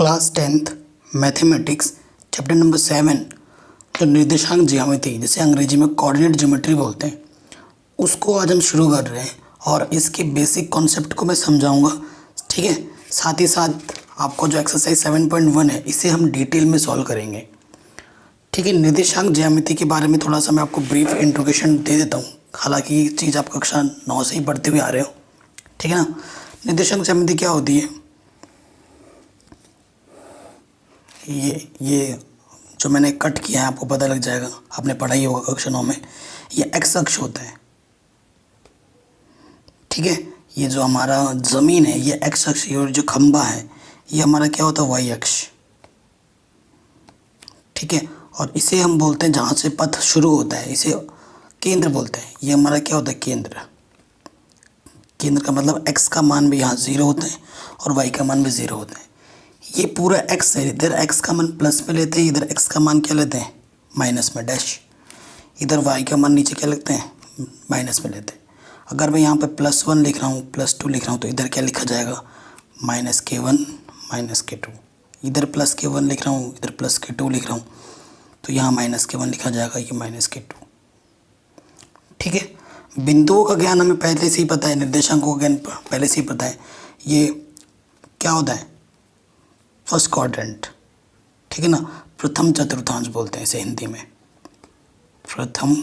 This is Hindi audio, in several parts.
Class 10th mathematics chapter number 7 जो निर्देशांक ज्यामिति जिसे अंग्रेजी में कोऑर्डिनेट ज्योमेट्री बोलते हैं उसको आज हम शुरू कर रहे हैं और इसके बेसिक कॉन्सेप्ट को मैं समझाऊंगा। ठीक है, साथ ही साथ आपको जो एक्सरसाइज 7.1 है इसे हम डिटेल में सॉल्व करेंगे। ठीक है, निर्देशांक ज्यामिति के बारे में थोड़ा सा मैं आपको ब्रीफ इंट्रोडक्शन दे देता हूँ, हालांकि ये चीज़ आप कक्षा 9 से ही पढ़ते हुए आ रहे हो। ठीक है ना। निर्देशांक ज्यामिति क्या होती है? ये जो मैंने कट किया है आपको पता लग जाएगा, आपने पढ़ाई होगा कक्षा 9 में। ये एक्स अक्ष होता है। ठीक है, ये जो हमारा ज़मीन है ये एक्स अक्ष, और जो खंबा है ये हमारा क्या होता है, वाई अक्ष। ठीक है, और इसे हम बोलते हैं, जहाँ से पथ शुरू होता है इसे केंद्र बोलते हैं। ये हमारा क्या होता है, केंद्र। केंद्र का मतलब एक्स का मान भी यहाँ 0 होता है और वाई का मान भी 0 होता है। ये पूरा एक्स है, इधर एक्स का मान प्लस में लेते हैं, इधर एक्स का मान क्या लेते हैं, माइनस में डैश। इधर वाई का मान नीचे क्या लिखते हैं, माइनस में लेते हैं। अगर मैं यहाँ पे +1 लिख रहा हूँ, +2 लिख रहा हूँ तो इधर क्या लिखा जाएगा, -k1 -k2। इधर +k1 लिख रहा हूँ, इधर +k2 लिख रहा हूँ तो यहाँ -k1 लिखा जाएगा, ये -k2। ठीक है, बिंदुओं का ज्ञान हमें पहले से ही पता है, निर्देशांकों का ज्ञान पहले से ही पता है। ये क्या होता है, फर्स्ट क्वाड्रेंट। ठीक है ना, प्रथम चतुर्थांश बोलते हैं इसे हिंदी में, प्रथम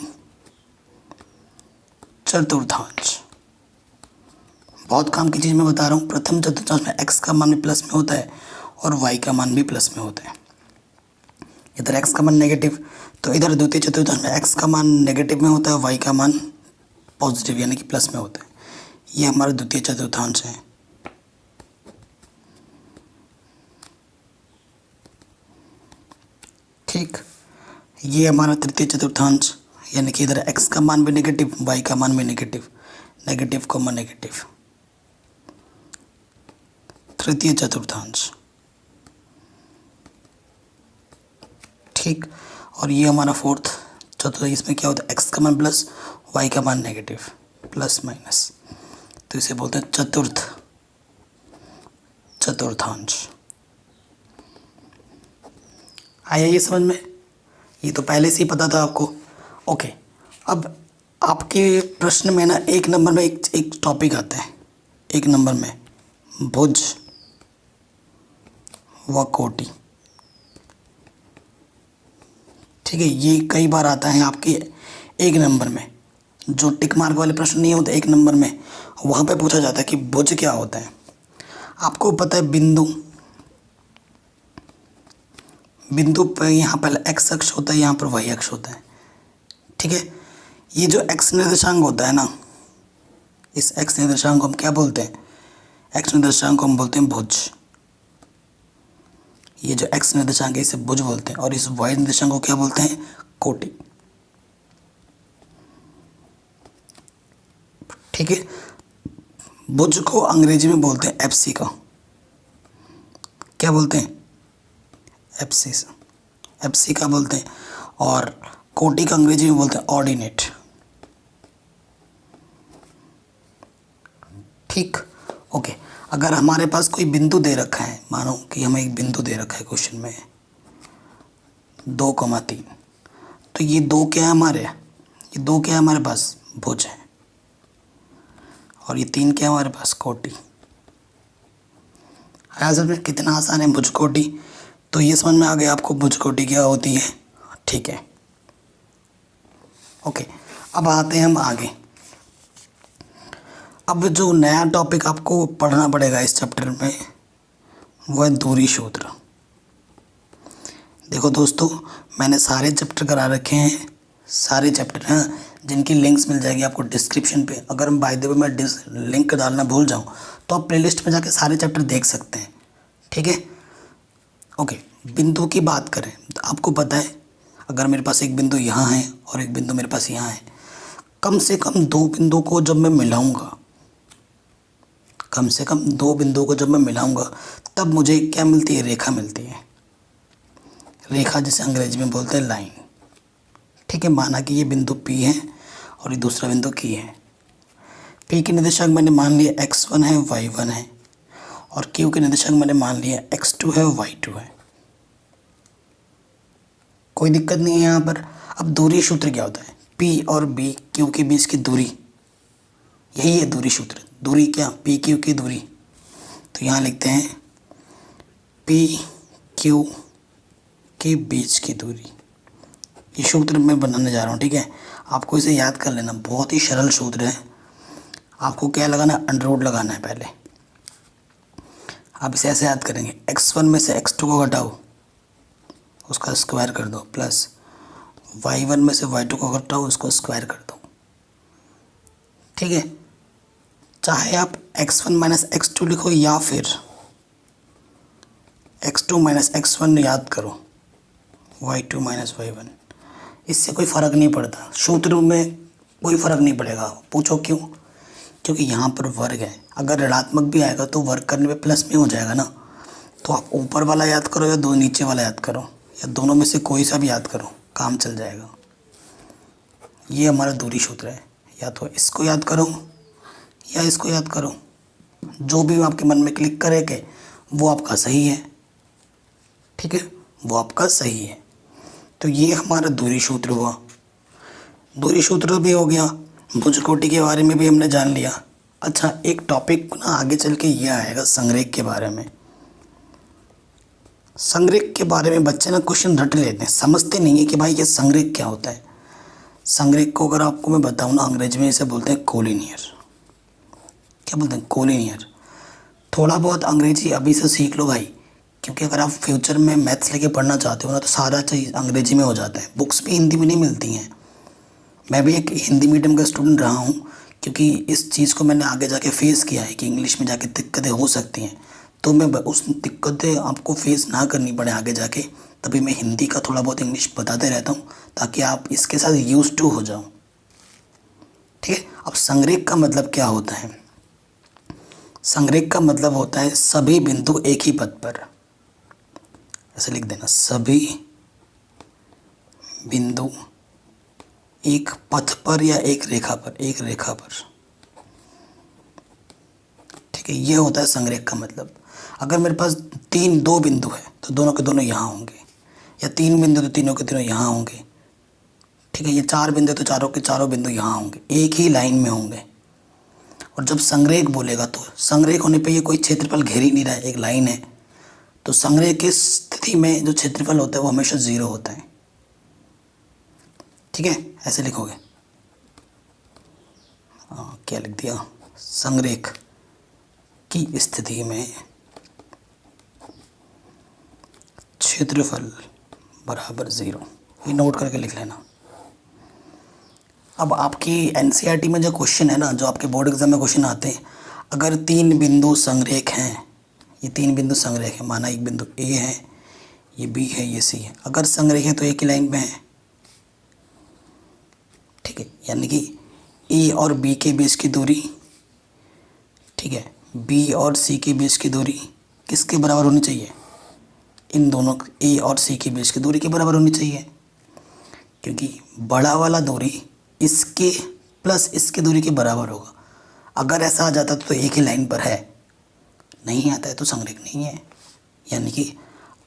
चतुर्थांश। बहुत काम की चीज़ मैं बता रहा हूँ। प्रथम चतुर्थांश में एक्स का मान भी प्लस में होता है और वाई का मान भी प्लस में होता है। इधर एक्स का मान नेगेटिव, तो इधर द्वितीय चतुर्थांश में एक्स का मान नेगेटिव में होता है, वाई का मान पॉजिटिव यानी कि प्लस में होता है। ये हमारा द्वितीय चतुर्थांश है। ठीक, ये हमारा तृतीय चतुर्थांश, यानी कि इधर एक्स का मान भी नेगेटिव, वाई का मान भी नेगेटिव, नेगेटिव कॉमा नेगेटिव, तृतीय चतुर्थांश। ठीक, और ये हमारा फोर्थ चतुर्थांश, इसमें क्या होता है, एक्स का मान प्लस, वाई का मान नेगेटिव, प्लस माइनस, तो इसे बोलते हैं चतुर्थ चतुर्थांश। आया ये समझ में? ये तो पहले से ही पता था आपको। ओके, अब आपके प्रश्न में ना एक नंबर में एक टॉपिक आता है, एक नंबर में भुज व कोटि। ठीक है, ये कई बार आता है आपके एक नंबर में। जो टिक मार्क वाले प्रश्न नहीं होते एक नंबर में, वहाँ पे पूछा जाता है कि भुज क्या होता है। आपको पता है बिंदु पर यहाँ पहले एक्स अक्ष होता है, यहाँ पर वाई अक्ष होता है। ठीक है, ये जो एक्स निर्देशांक होता है ना, इस एक्स निर्देशांक को हम क्या बोलते हैं, एक्स निर्देशांक को हम बोलते हैं भुज। ये जो एक्स निर्देशांक है इसे भुज बोलते हैं, और इस वाई निर्देशांक को क्या बोलते हैं, कोटि। ठीक है, भुज को अंग्रेजी में बोलते हैं एप्सिका। क्या बोलते हैं, एप्सिका बोलते हैं, और कोटि का अंग्रेजी में बोलते हैं ऑर्डिनेट। ठीक, ओके। अगर हमारे पास कोई बिंदु दे रखा है, मानो कि हमें एक बिंदु दे रखा है क्वेश्चन में 2,3, तो ये 2 क्या है हमारे, ये 2 क्या है हमारे पास, भुज है, और ये 3 क्या है हमारे पास, कोटि। असल में कितना आसान है भुज कोटि, तो ये समझ में आ गया आपको भुज कोटि क्या होती है। ठीक है, ओके। अब आते हैं हम आगे। अब जो नया टॉपिक आपको पढ़ना पड़ेगा इस चैप्टर में वो है दूरी सूत्र। देखो दोस्तों, मैंने सारे चैप्टर करा रखे हैं, सारे चैप्टर हैं, जिनकी लिंक्स मिल जाएगी आपको डिस्क्रिप्शन पे। अगर बाय द वे मैं लिंक डालना भूल जाऊँ तो आप प्लेलिस्ट में जाके सारे चैप्टर देख सकते हैं। ठीक है, ओके। बिंदु की बात करें तो आपको पता है, अगर मेरे पास एक बिंदु यहाँ है और एक बिंदु मेरे पास यहाँ है, कम से कम 2 बिंदु को जब मैं मिलाऊंगा, कम से कम 2 बिंदुओं को जब मैं मिलाऊंगा तब मुझे क्या मिलती है, रेखा मिलती है। रेखा जिसे अंग्रेजी में बोलते हैं लाइन। ठीक है, माना कि ये बिंदु P है और ये दूसरा बिंदु Q है। P के निर्देशांक मैंने मान लिया x1 है, y1 है, और Q के निर्देशांक मैंने मान लिया x2 है y2 है, कोई दिक्कत नहीं है यहाँ पर। अब दूरी सूत्र क्या होता है, P और B Q के बीच की दूरी, यही है दूरी सूत्र। दूरी क्या, P Q की दूरी, तो यहाँ लिखते हैं P Q के बीच की दूरी। ये सूत्र मैं बनाने जा रहा हूँ, ठीक है। आपको इसे याद कर लेना, बहुत ही सरल सूत्र है। आपको क्या लगाना है, अंडर रूट लगाना है पहले। आप इसे ऐसे याद करेंगे, x1 में से x2 को घटाओ, उसका स्क्वायर कर दो, प्लस y1 में से y2 को घटाओ, उसको स्क्वायर कर दो, ठीक है। चाहे आप x1 माइनस x2 लिखो या फिर x2 माइनस x1 याद करो, y2 माइनस y1, इससे कोई फ़र्क नहीं पड़ता, सूत्र में कोई फ़र्क नहीं पड़ेगा। पूछो क्यों, क्योंकि यहाँ पर वर्ग है, अगर ऋणात्मक भी आएगा तो वर्ग करने पे प्लस में हो जाएगा ना। तो आप ऊपर वाला याद करो या दो नीचे वाला याद करो, या दोनों में से कोई सा भी याद करो, काम चल जाएगा। ये हमारा दूरी सूत्र है, या तो इसको याद करो या इसको याद करो, जो भी आपके मन में क्लिक करेंगे वो आपका सही है, ठीक है, वो आपका सही है। तो ये हमारा दूरी सूत्र हुआ। दूरी सूत्र भी हो गया, भुजकोटि के बारे में भी हमने जान लिया। अच्छा, एक टॉपिक ना आगे चल के ये आएगा संरेख के बारे में। संरेख के बारे में बच्चे ना क्वेश्चन रट लेते हैं, समझते नहीं है कि भाई ये संरेख क्या होता है। संरेख को अगर आपको मैं बताऊँ ना, अंग्रेजी में इसे बोलते हैं कोलिनियर। क्या बोलते हैं, कोलिनियर। थोड़ा बहुत अंग्रेजी अभी से सीख लो भाई, क्योंकि अगर आप फ्यूचर में मैथ्स लेके पढ़ना चाहते हो ना तो सारा चीज़ अंग्रेजी में हो जाता है, बुक्स भी हिंदी में नहीं मिलती हैं। मैं भी एक हिंदी मीडियम का स्टूडेंट रहा हूँ, क्योंकि इस चीज़ को मैंने आगे जाके फेस किया है कि इंग्लिश में जाके दिक्कतें हो सकती हैं, तो मैं उस दिक्कतें आपको फेस ना करनी पड़े आगे जाके, तभी मैं हिंदी का थोड़ा बहुत इंग्लिश बताते रहता हूँ ताकि आप इसके साथ यूज टू हो जाओ, ठीक है। अब संरेख का मतलब क्या होता है, संरेख का मतलब होता है सभी बिंदु एक ही पथ पर, ऐसे लिख देना, सभी बिंदु एक पथ पर या एक रेखा पर, एक रेखा पर, ठीक है। ये होता है संरेख का मतलब। अगर मेरे पास दो बिंदु है तो दोनों के दोनों यहाँ होंगे, या तीन बिंदु तो तीनों के तीनों यहाँ होंगे, ठीक है। ये चार बिंदु तो चारों के चारों बिंदु यहाँ होंगे, एक ही लाइन में होंगे। और जब संरेख बोलेगा तो संरेख होने पे ये कोई क्षेत्रफल घेर ही नहीं रहा है, एक लाइन है, तो संरेख की स्थिति में जो क्षेत्रफल होता है वो हमेशा 0 होता है, ठीक है। ऐसे लिखोगे, क्या लिख दिया, संरेख की स्थिति में क्षेत्रफल बराबर 0, ये नोट करके लिख लेना। अब आपकी एनसीईआरटी में जो क्वेश्चन है ना, जो आपके बोर्ड एग्जाम में क्वेश्चन आते हैं, अगर तीन बिंदु संरेख हैं, ये तीन बिंदु संरेख है, माना एक बिंदु ए है, ये बी है, ये सी है, अगर संरेख है तो एक ही लाइन में है, ठीक है। यानी कि ए और बी के बीच की दूरी, ठीक है, बी और सी के बीच की दूरी किसके बराबर होनी चाहिए, इन दोनों ए और सी के बीच की दूरी के बराबर होनी चाहिए, क्योंकि बड़ा वाला दूरी इसके प्लस इसकी दूरी के बराबर होगा। अगर ऐसा आ जाता तो एक ही लाइन पर है, नहीं आता है तो संरेख नहीं है। यानी कि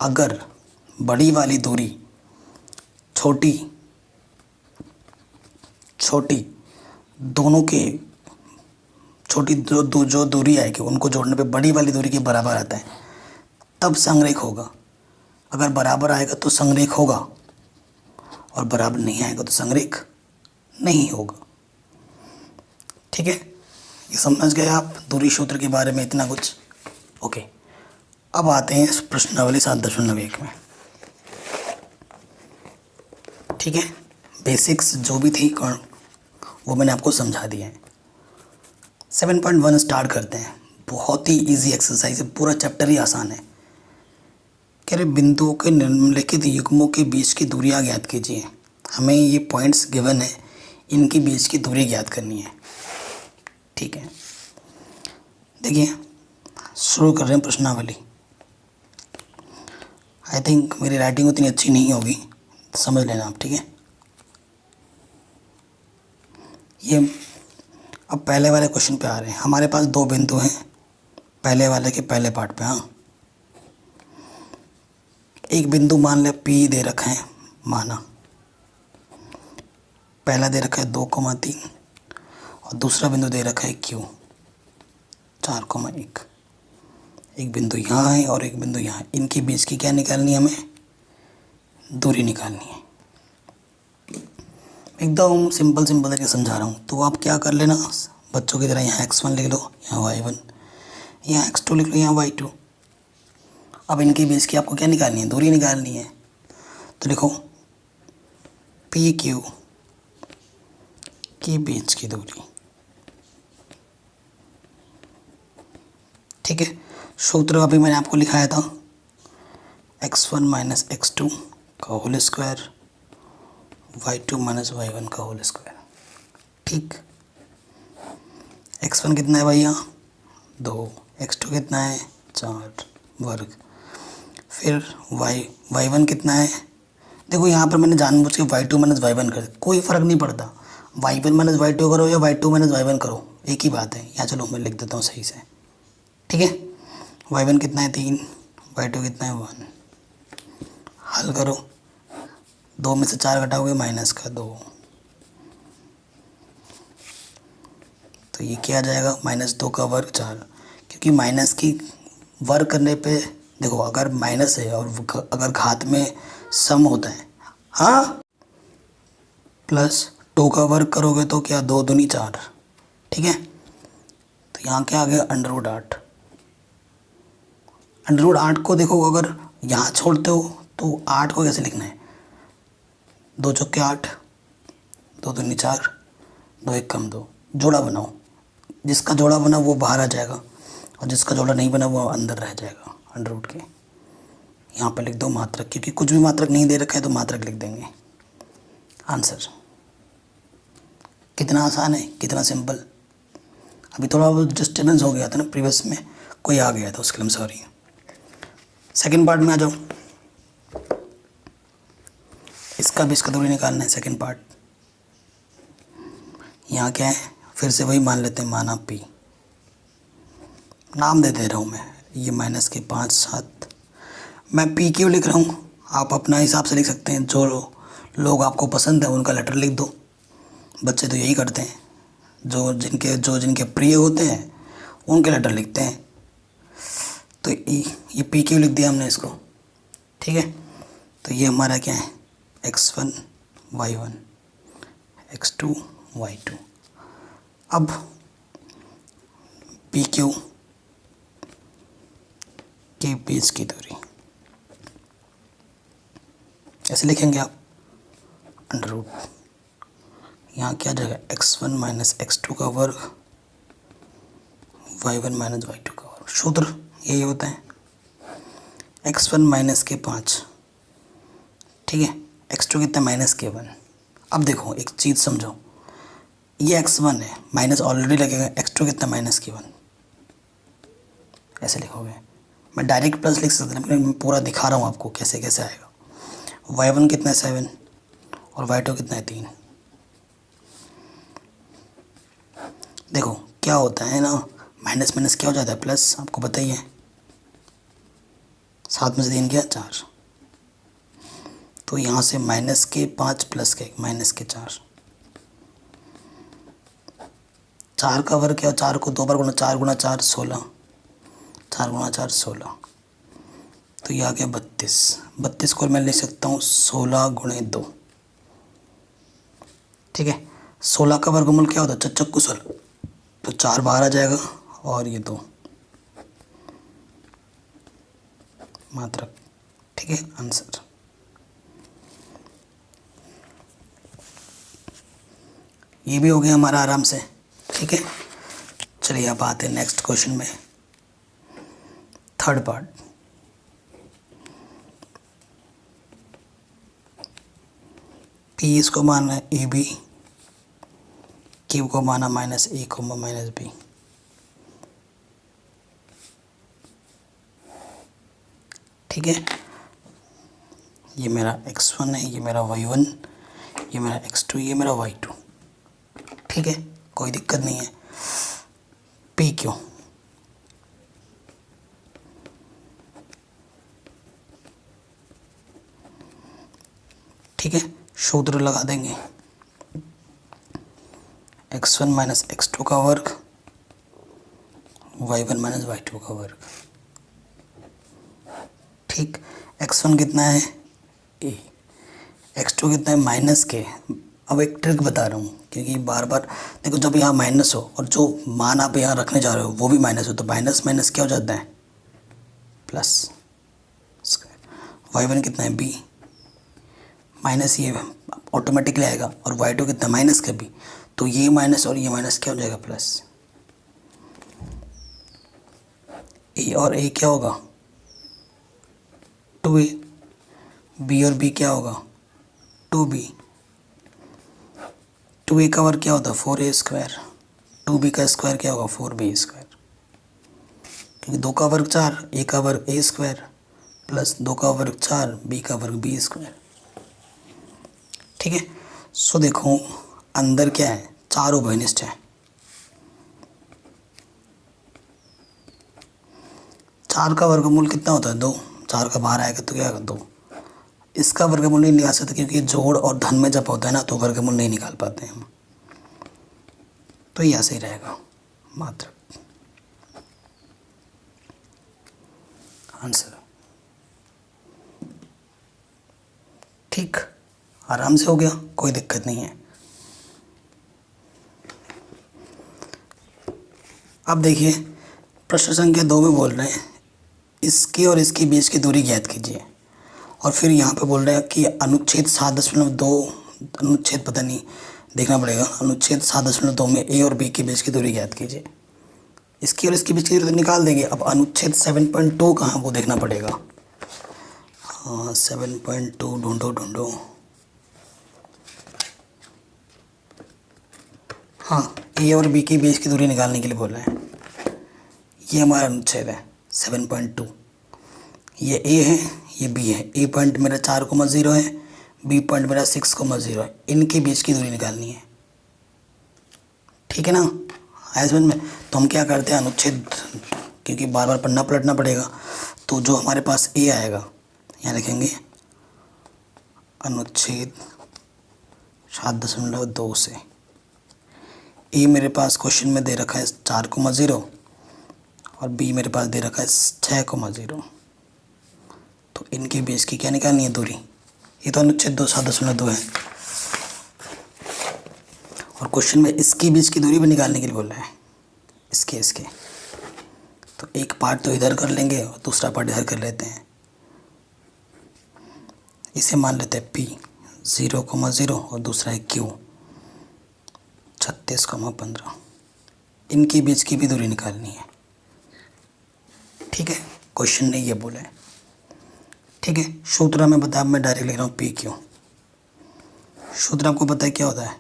अगर बड़ी वाली दूरी छोटी दोनों के छोटी जो दूरी आएगी उनको जोड़ने पे बड़ी वाली दूरी के बराबर आता है, तब संरेख होगा। अगर बराबर आएगा तो संरेख होगा, और बराबर नहीं आएगा तो संरेख नहीं होगा, ठीक है। ये समझ गए आप दूरी सूत्र के बारे में इतना कुछ, ओके। अब आते हैं प्रश्नावली 7.1 में, ठीक है। बेसिक्स जो भी थी वो मैंने आपको समझा दिया है। 7.1 स्टार्ट करते हैं। बहुत ही इजी एक्सरसाइज है, पूरा चैप्टर ही आसान है। कह रहे बिंदुओं के निम्नलिखित युग्मों के बीच की दूरियां ज्ञात कीजिए। हमें ये पॉइंट्स गिवन है, इनके बीच की दूरी ज्ञात करनी है, ठीक है। देखिए शुरू कर रहे हैं प्रश्नावली। आई थिंक मेरी राइटिंग उतनी अच्छी नहीं होगी, समझ लेना आप, ठीक है। ये अब पहले वाले क्वेश्चन पे आ रहे हैं। हमारे पास दो बिंदु हैं पहले वाले के पहले पार्ट पे। हाँ, एक बिंदु मान ले P दे रखा है, माना पहला दे रखा है 2,3 और दूसरा बिंदु दे रखा है Q 4,1। एक बिंदु यहाँ है और एक बिंदु यहाँ है, इनके बीच की क्या निकालनी है हमें, दूरी निकालनी है। एकदम सिंपल सिंपल तरीके समझा रहा हूँ, तो आप क्या कर लेना बच्चों की तरह, यहाँ x1 लिख लो, यहाँ y1, यहाँ x2 लिख लो, यहाँ y2। अब इनके बीच की आपको क्या निकालनी है, दूरी निकालनी है। तो लिखो पी क्यू के बीच की दूरी। ठीक है, सूत्र अभी मैंने आपको लिखाया था x1 माइनस x2 का whole square, y2 minus y1 का होल स्क्वायर। ठीक, x1 कितना है भैया 2, x2 कितना है 4 वर्ग, फिर y1 कितना है, देखो यहाँ पर मैंने जानबूझ के y2 माइनस y1 कर, कोई फ़र्क नहीं पड़ता, y1 माइनस y2 करो या y2 माइनस y1 करो, एक ही बात है। यहाँ चलो मैं लिख देता हूँ सही से। ठीक है, y1 कितना है 3, y2 कितना है 1, हल करो, 2 में से 4 घटाओगे माइनस का 2, तो ये क्या आ जाएगा -2 का वर्ग 4, क्योंकि माइनस की वर्ग करने पे देखो अगर माइनस है और अगर घात में सम होता है, हाँ, +2 का वर्ग करोगे तो क्या 2 दूनी 4। ठीक है, तो यहाँ क्या आ गया √8। √8 को देखो अगर यहाँ छोड़ते हो तो 8 को कैसे लिखना है, 2 चौके 8, 2 दूनी 4, 2 एक कम 2, जोड़ा बनाओ, जिसका जोड़ा बना वो बाहर आ जाएगा और जिसका जोड़ा नहीं बना वो अंदर रह जाएगा √ के। यहाँ पर लिख दो मात्रक, क्योंकि कुछ भी मात्रक नहीं दे रखा है तो मात्रक लिख देंगे। आंसर कितना आसान है, कितना सिंपल। अभी थोड़ा डिस्टर्बेंस हो गया था ना, प्रीवियस में कोई आ गया था, उसके लिए सॉरी। सेकंड पार्ट में आ जाओ, इसका भी इसका दूरी निकालना है। सेकंड पार्ट, यहाँ क्या है, फिर से वही मान लेते हैं, माना P, नाम दे रहा हूँ मैं, ये -5 7, मैं P क्यों लिख रहा हूँ, आप अपना हिसाब से लिख सकते हैं, जो लोग आपको पसंद है उनका लेटर लिख दो। बच्चे तो यही करते हैं, जो जिनके प्रिय होते हैं उनके लेटर लिखते हैं। तो ये P क्यों लिख दिया हमने इसको। ठीक है, तो ये हमारा क्या है, x1 y1 x2 y2। अब पी क्यू के बीच की दूरी ऐसे लिखेंगे आप, √ यहाँ क्या जाएगा x1 माइनस x2 का वर्ग, y1 माइनस y2 का वर्ग। सूत्र यही होता है, x1 माइनस के 5, ठीक है, x2 कितना -1। अब देखो एक चीज़ समझो, ये x1 है, माइनस ऑलरेडी लगेगा, x2 कितना -1, ऐसे लिखोगे। मैं डायरेक्ट प्लस लिख सकता हूँ, लेकिन मैं पूरा दिखा रहा हूँ आपको कैसे कैसे आएगा। y1 कितना है 7 और y2 कितना है 3। देखो क्या होता है ना, माइनस माइनस क्या हो जाता है प्लस, आपको बताइए, 7 में से 3 गया 4, तो यहाँ से -5 प्लस के -4, 4 का वर्ग क्या, 4 को 2 बार गुणा, 4 गुणा 4 16, 4 गुणा 4 16, तो ये आ गया 32 को मैं लिख सकता हूँ 16 गुणे 2। ठीक है, 16 का वर्गमूल क्या होता है, चच्चक 16, तो 4 बाहर आ जाएगा और ये 2 मात्रक। ठीक है, आंसर। ये भी हो गया हमारा आराम से। ठीक है, चलिए अब आते हैं नेक्स्ट क्वेश्चन में, थर्ड पार्ट। P इसको माना है AB, Q को माना -A, -B। ठीक है, ये मेरा x1 है, ये मेरा y1, ये मेरा x2, ये मेरा y2। ठीक है, कोई दिक्कत नहीं है। P क्यों, ठीक है, सूत्र लगा देंगे x1 माइनस x2 का वर्ग y1 माइनस y2 का वर्ग। ठीक, x1 कितना है a, x2 कितना है माइनस के। अब एक ट्रिक बता रहा हूँ, क्योंकि बार बार देखो जब यहाँ माइनस हो और जो मान आप यहाँ रखने जा रहे हो वो भी माइनस हो, तो माइनस माइनस क्या हो जाता है प्लस स्क्वायर। y1 कितना है b, माइनस ये ऑटोमेटिकली आएगा, और y2 कितना माइनस का b, तो ये माइनस और ये माइनस क्या हो जाएगा प्लस। a और a क्या होगा 2a, b और b क्या होगा 2b। 2a का वर्ग क्या होता है 4a स्क्वायर, 2b का स्क्वायर क्या होगा 4b स्क्वायर, क्योंकि 2 का वर्ग 4, a का वर्ग a स्क्वायर प्लस 2 का वर्ग 4, b का वर्ग b स्क्वायर। ठीक है, सो देखो अंदर क्या है, 4 उभयनिष्ठ है। 4 का वर्गमूल कितना होता है 2, 4 का बाहर आएगा तो क्या होगा 2। इसका वर्गमूल नहीं निकाल सकते, क्योंकि जोड़ और धन में जब होता है ना तो वर्गमूल नहीं निकाल पाते हम, तो ये ऐसे ही रहेगा मात्र आंसर। ठीक, आराम से हो गया, कोई दिक्कत नहीं है। अब देखिए प्रश्न संख्या 2 में बोल रहे हैं इसके और इसके बीच की दूरी ज्ञात कीजिए, और फिर यहाँ पे बोल रहे हैं कि अनुच्छेद 7.2, अनुच्छेद पता नहीं देखना पड़ेगा, अनुच्छेद 7.2 में a और b के बीच की दूरी ज्ञात कीजिए। इसकी और इसके बीच की दूरी तो निकाल देंगे, अब अनुच्छेद 7.2 कहाँ वो देखना पड़ेगा। हाँ 7.2 ढूंढो। हाँ, a और b के बीच की दूरी निकालने के लिए बोल रहे हैं। ये हमारा अनुच्छेद है 7.2, ये a है ये b है। a पॉइंट मेरा 4,0 है, b पॉइंट मेरा 6,0 है, इनके बीच की दूरी निकालनी है। ठीक है ना, आया समझ में। तो हम क्या करते हैं अनुच्छेद, क्योंकि बार बार पढ़ना पलटना पड़ेगा, तो जो हमारे पास a आएगा यहाँ लिखेंगे अनुच्छेद 7.2 से। a मेरे पास क्वेश्चन में दे रखा है 4,0 और b मेरे पास दे रखा है 6,0, तो इनके बीच की क्या निकालनी है दूरी। ये तो अनुच्छेद 7.2 है, और क्वेश्चन में इसके बीच की दूरी भी निकालने के लिए बोल रहा है, इसके। तो एक पार्ट तो इधर कर लेंगे और दूसरा पार्ट इधर कर लेते हैं। इसे मान लेते हैं p 0,0 और दूसरा है q 36,15। इनके बीच की भी दूरी निकालनी है। ठीक है, क्वेश्चन ने ये बोला है। ठीक है, सूत्र में बता, मैं डायरेक्ट लिख रहा हूँ PQ। सूत्र आपको पता है क्या होता है।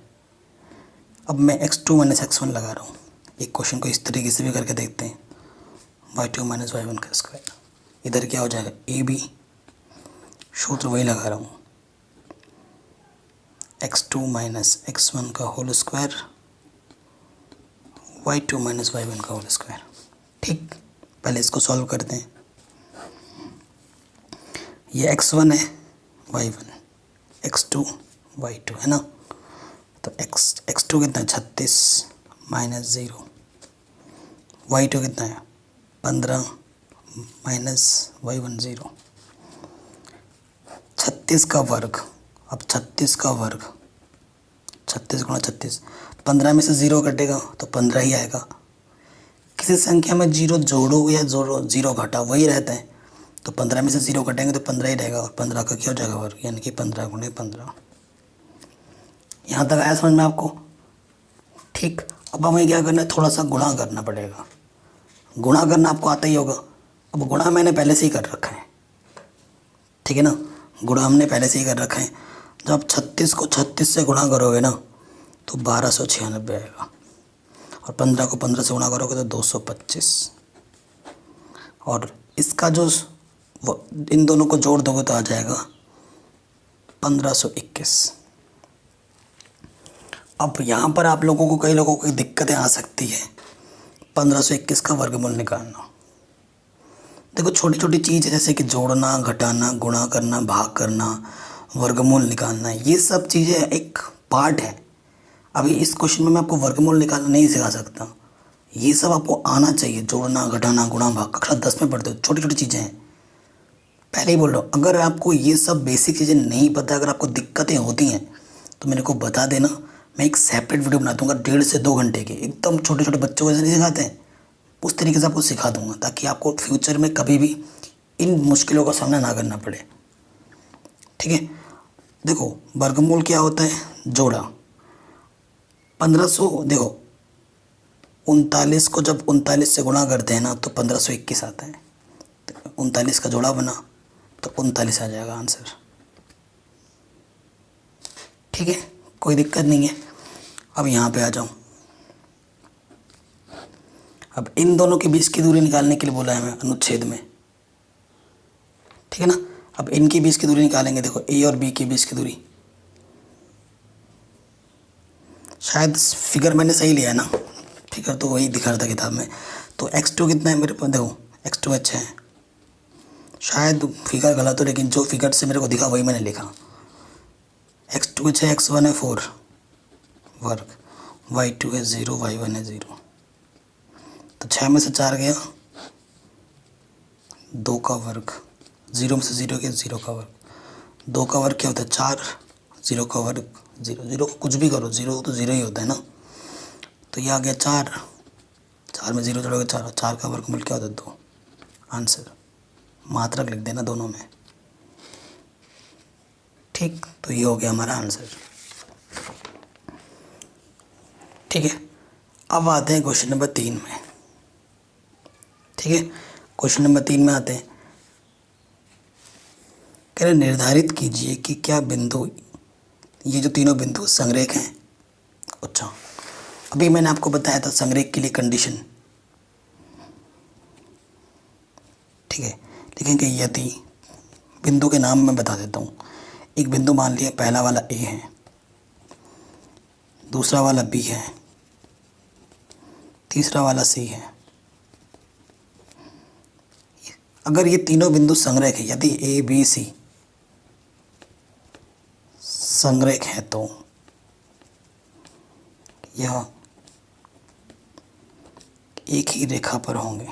अब मैं x2 माइनस x1 लगा रहा हूँ। एक क्वेश्चन को इस तरीके से भी करके देखते हैं, y2 माइनस y1 का स्क्वायर। इधर क्या हो जाएगा AB, सूत्र वही लगा रहा हूँ x2 माइनस x1 का whole square, y2 minus y1 का होल स्क्वायर। ठीक, पहले इसको सॉल्व करते हैं। ये x1 है y1, x2 y2 है ना, तो x2 कितना है 36 माइनस 0, y2 कितना है 15 माइनस y1 0। 36 का वर्ग, अब 36 का वर्ग 36 गुणा 36, 15 में से 0 कटेगा तो 15 ही आएगा। किसी संख्या में 0 जोड़ो या ज़ीरो घटा वही रहता है, तो 15 में से 0 कटेंगे तो 15 ही रहेगा, और 15 का क्या हो जाएगा वर्ग, यानी कि 15 गुणे 15। यहाँ तक आया समझ में आपको। ठीक, अब हमें क्या करना है, थोड़ा सा गुणा करना पड़ेगा। गुणा करना आपको आता ही होगा। अब गुणा मैंने पहले से ही कर रखा है, ठीक है ना, गुणा हमने पहले से ही कर रखा है। जब 36 को 36 से गुणा करोगे ना तो 1296 आएगा, और 15 को 15 से गुणा करोगे तो 225, और इसका जो इन दोनों को जोड़ दोगे तो आ जाएगा 1521। अब यहाँ पर आप लोगों को, कई लोगों को दिक्कतें आ सकती है 1521 का वर्गमूल निकालना। देखो छोटी छोटी चीज़ है, जैसे कि जोड़ना, घटाना, गुणा करना, भाग करना, वर्गमूल निकालना है। ये सब चीज़ें एक पार्ट है। अभी इस क्वेश्चन में मैं आपको वर्गमूल निकालना नहीं सिखा सकता, ये सब आपको आना चाहिए, जोड़ना घटाना गुणा भाग, कक्षा 10 में पढ़ते हो, छोटी छोटी चीज़ें हैं। पहले ही बोल रहा हूँ, अगर आपको ये सब बेसिक चीज़ें नहीं पता, अगर आपको दिक्कतें होती हैं तो मेरे को बता देना, मैं एक सेपरेट वीडियो बना दूंगा 1.5 से 2 घंटे की, एकदम छोटे छोटे बच्चों को ऐसे नहीं सिखाते हैं, उस तरीके से आपको सिखा दूंगा, ताकि आपको फ्यूचर में कभी भी इन मुश्किलों का सामना ना करना पड़े। ठीक है, देखो वर्गमूल क्या होता है, जोड़ा। 1500, देखो 39 को जब 39 से गुणा करते हैं ना तो 1521 आता है, तो 39 का जोड़ा बना तो 39 आ जाएगा आंसर। ठीक है, कोई दिक्कत नहीं है। अब यहाँ पे आ जाऊँ, अब इन दोनों के बीच की दूरी निकालने के लिए बोला है मैं अनुच्छेद में, ठीक है ना। अब इनके बीच की दूरी निकालेंगे, देखो ए और बी के बीच की दूरी, शायद फिगर मैंने सही लिया है ना, फिगर तो वही दिखा रहा था किताब में। तो x2 कितना है मेरे पास, देखो x2 अच्छा है, शायद फिगर गलत हो, लेकिन जो फिगर से मेरे को दिखा वही मैंने लिखा। x2 अच्छा है, x1 है 4 वर्ग, y2 है 0, y1 है 0, तो 6 में से 4 गया 2 का वर्ग, 0 में से 0 गया 0 का वर्ग, 2 का वर्ग क्या होता है 4, 0 का वर्ग 0, 0 को कुछ भी करो 0 तो 0 ही होता है ना, तो ये आ गया 4, 4 में 0 जोड़ोगे 4, 4 का वर्गमूल क्या होता है 2, आंसर। मात्रक लिख देना दोनों में, ठीक, तो ये हो गया हमारा आंसर। ठीक है, अब आते हैं क्वेश्चन नंबर 3 में। ठीक है, क्वेश्चन नंबर 3 में आते हैं, कह रहे निर्धारित कीजिए कि क्या बिंदु, ये जो तीनों बिंदु संरेख हैं। अच्छा, अभी मैंने आपको बताया था संरेख के लिए कंडीशन, ठीक है, लिखेंगे यदि, बिंदु के नाम मैं बता देता हूँ। एक बिंदु मान लिया, पहला वाला ए है, दूसरा वाला बी है, तीसरा वाला सी है। अगर ये तीनों बिंदु संरेख है, यदि ए बी सी संरेख है, तो यह एक ही रेखा पर होंगे।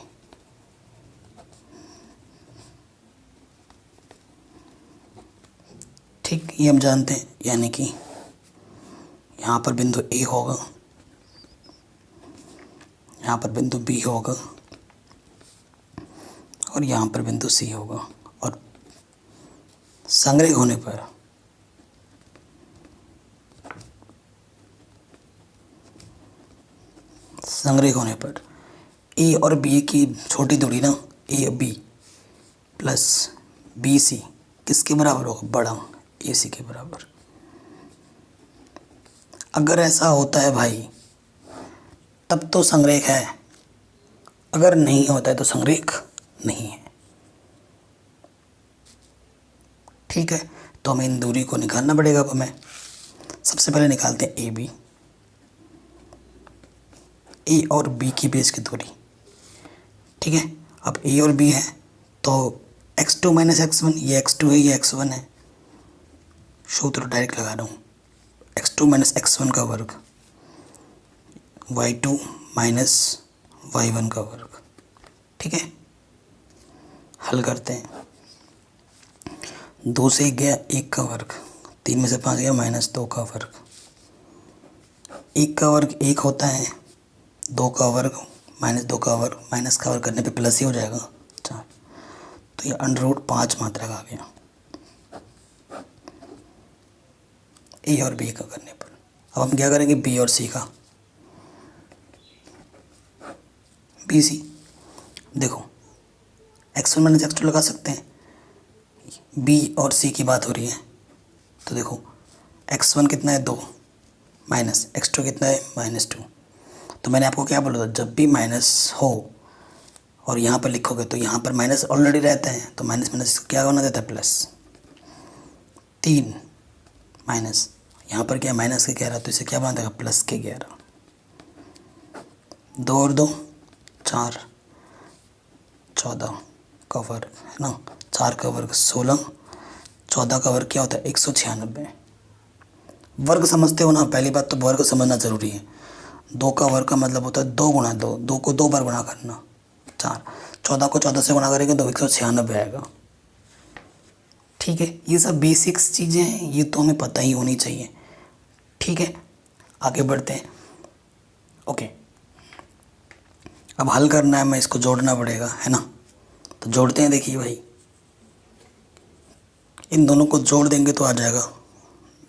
ठीक, ये हम जानते हैं, यानी कि यहाँ पर बिंदु ए होगा, यहाँ पर बिंदु बी होगा और यहाँ पर बिंदु सी होगा, और संरेख होने पर ए और बी की छोटी दूरी ना, A B plus B C किसके बराबर होगा, बड़ा ए सी के बराबर। अगर ऐसा होता है भाई तब तो संरेख है, अगर नहीं होता है तो संरेख नहीं है। ठीक है, तो हमें इन दूरी को निकालना पड़ेगा। अब हमें सबसे पहले निकालते हैं ए बी, ए और बी की बीच की दूरी। ठीक है, अब ए और बी है तो x2 माइनस x1, ये x2 है ये x1 है, सूत्र डायरेक्ट लगा रहा हूँ, x2 माइनस x1 का वर्ग, y2 माइनस y1 का वर्ग। ठीक है, हल करते हैं, 2 से गया 1 का वर्ग, 3 में से 5 गया -2 का वर्ग, 1 का वर्ग 1 होता है, 2 का वर्ग -2 का वर्ग, माइनस का वर्ग करने पे प्लस ही हो जाएगा 4, तो ये √5 मात्रक आ गया ए और बी का करने पर। अब हम क्या करेंगे, बी और सी का, बी सी, देखो x1 माइनस x2 लगा सकते हैं, बी और सी की बात हो रही है, तो देखो x1 कितना है 2, माइनस x2 कितना है -2। तो मैंने आपको क्या बोला था, जब भी माइनस हो और यहाँ पर लिखोगे तो यहाँ पर माइनस ऑलरेडी रहता है, तो माइनस माइनस क्या बना देता है प्लस, 3 माइनस, यहाँ पर क्या माइनस के 11, तो इसे क्या बना देगा प्लस के 11, 2 और 2 4, 14 का वर्ग है ना, 4 का वर्ग 16, 14 का वर्ग क्या होता है 196। वर्ग समझते हो ना, पहली बात तो वर्ग समझना ज़रूरी है। 2 का वर्ग का मतलब होता है 2 गुणा 2, 2 को 2 बार गुणा करना 4, 14 को 14 से गुणा करेंगे तो 196 आएगा। ठीक है, ये सब बेसिक्स चीज़ें हैं, ये तो हमें पता ही होनी चाहिए। ठीक है, आगे बढ़ते हैं। ओके, अब हल करना है, मैं इसको जोड़ना पड़ेगा, है ना। तो जोड़ते हैं, देखिए भाई, इन दोनों को जोड़ देंगे तो आ जाएगा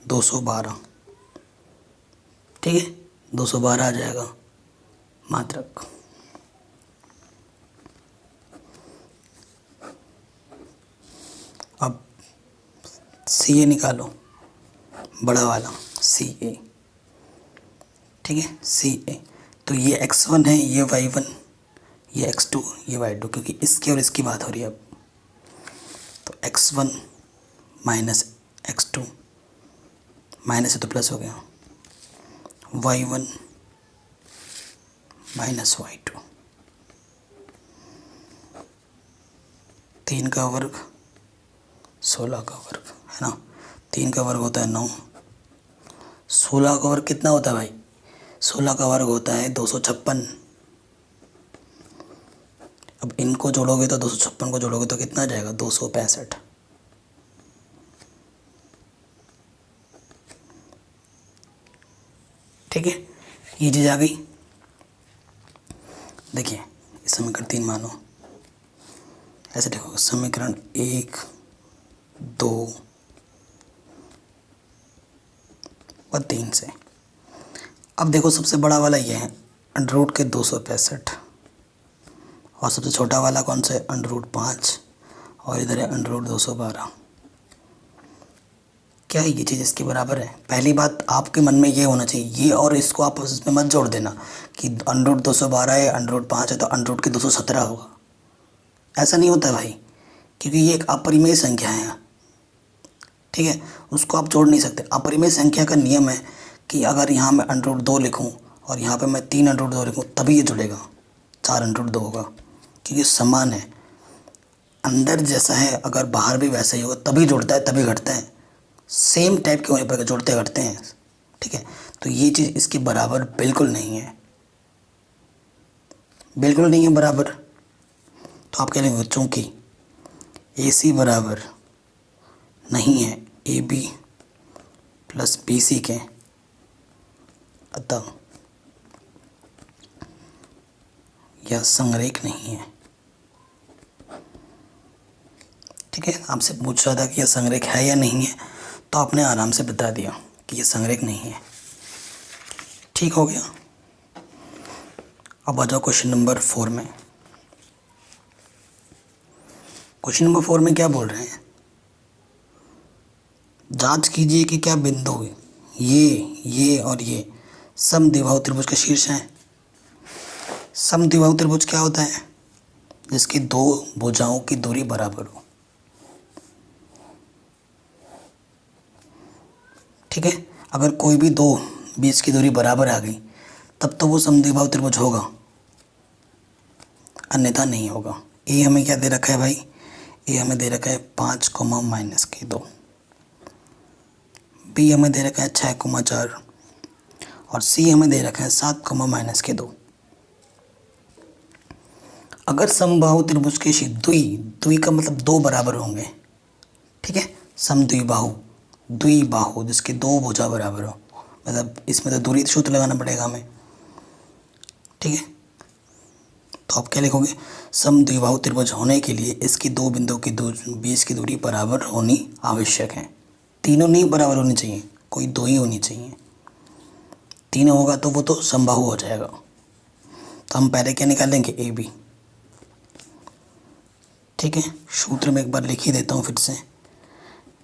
212। ठीक है, 212 आ जाएगा मात्रक। अब सी ए निकालो, बड़ा वाला सी ए। ठीक है, सी ए, तो ये x1 है, ये y1, ये x2, ये y2, क्योंकि इसकी और इसकी बात हो रही है अब। तो x1 माइनस x2, माइनस है तो प्लस हो गया, y1 माइनस y2, 3 का वर्ग 16 का वर्ग, है ना। 3 का वर्ग होता है 9, 16 का वर्ग कितना होता है भाई, 16 का वर्ग होता है 256। अब इनको जोड़ोगे तो 256 को जोड़ोगे तो कितना आ जाएगा 265। ठीक है, ये चीज़ आ गई। देखिए, समीकरण 3 मानो, ऐसे देखो, समीकरण 1, 2 और 3 से। अब देखो, सबसे बड़ा वाला ये है अंडर रूट के 265, और सबसे छोटा वाला कौन सा है √5, और इधर है √212। क्या ये चीज़ इसके बराबर है? पहली बात आपके मन में ये होना चाहिए, ये और इसको आपस में मत जोड़ देना कि √212 है, √5 है तो √के 217 होगा। ऐसा नहीं होता भाई, क्योंकि ये एक अपरिमेय संख्या है। ठीक है, उसको आप जोड़ नहीं सकते। अपरिमेय संख्या का नियम है कि अगर यहाँ मैं √2 लिखूँ और यहाँ पे मैं 3 √2 लिखूँ तभी ये जुड़ेगा, 4 √2 होगा, क्योंकि समान है। अंदर जैसा है अगर बाहर भी वैसा ही होगा, तभी जुड़ता है तभी घटता है। सेम टाइप के होने पर जोड़ते घटते हैं। ठीक है, तो ये चीज़ इसके बराबर बिल्कुल नहीं है, बिल्कुल नहीं है बराबर। तो आप कह रहे हैं चूँकि ए सी बराबर नहीं है A B plus B C के, अतः यह संरेख नहीं है। ठीक है, आपसे पूछ रहा था कि यह संरेख है या नहीं है, तो आपने आराम से बता दिया कि यह संरेख नहीं है। ठीक हो गया। अब आ जाओ क्वेश्चन नंबर 4 में। क्वेश्चन नंबर 4 में क्या बोल रहे हैं, जांच कीजिए कि क्या बिंदु ये और ये समद्विबाहु त्रिभुज का शीर्ष है। समद्विबाहु त्रिभुज क्या होता है, जिसकी दो भुजाओं की दूरी बराबर हो। ठीक है, अगर कोई भी दो बीच की दूरी बराबर आ गई तब तो वो समद्विबाहु त्रिभुज होगा, अन्यथा नहीं होगा। ए हमें क्या दे रखा है भाई, ए हमें दे रखा है 5, -2, बी हमें दे रखा है 6, 4 और सी हमें दे रखा है 7, -2। अगर समबाहु त्रिभुज के द्वि का मतलब दो बराबर होंगे। ठीक है, समद्विबाहु द्विबाहु जिसके दो भुजा बराबर हो, मतलब इसमें तो दूरी सूत्र लगाना पड़ेगा हमें। ठीक है, तो आप क्या लिखोगे, समद्विबाहु त्रिभुज होने के लिए इसकी दो बिंदुओं की बीच की दूरी बराबर होनी आवश्यक है। तीनों नहीं बराबर होनी चाहिए, कोई दो ही होनी चाहिए। तीनों होगा तो वो तो समबाहु हो जाएगा। तो हम पहले क्या निकालेंगे, ए बी। ठीक है, सूत्र में एक बार लिख ही देता हूँ फिर से,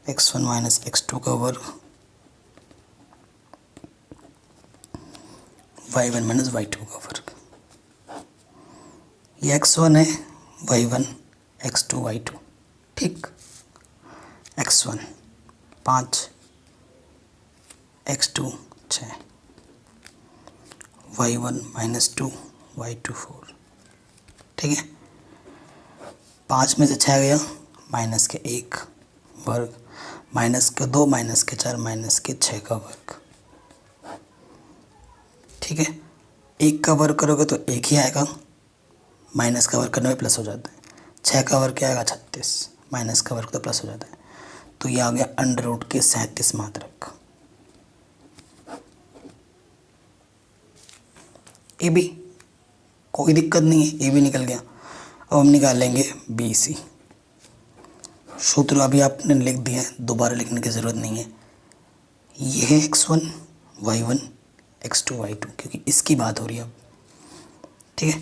x1 माइनस x2 का वर्ग y1 माइनस y2 का वर्ग। ये x1 है, y1 x2 y2। ठीक, x1 5, x2 6, y1 -2 y2 4। ठीक है, 5 में से 6 गया, माइनस के 1 वर्ग माइनस के 2 माइनस के 4 माइनस के 6 का वर्ग। ठीक है, एक का वर्ग करोगे तो एक ही आएगा, माइनस का वर्ग करने में प्लस हो जाता है। 6 का वर्ग क्या आएगा 36, माइनस का वर्ग तो प्लस हो जाता है। तो ये आ गया अंडर रूट के 37 मात्रक। ए बी कोई दिक्कत नहीं है, ए बी निकल गया। अब हम निकालेंगे बी सी। सूत्र अभी आपने लिख दिया है, दोबारा लिखने की ज़रूरत नहीं है। ये है x1 y1 x2 y2, क्योंकि इसकी बात हो रही है अब। ठीक है,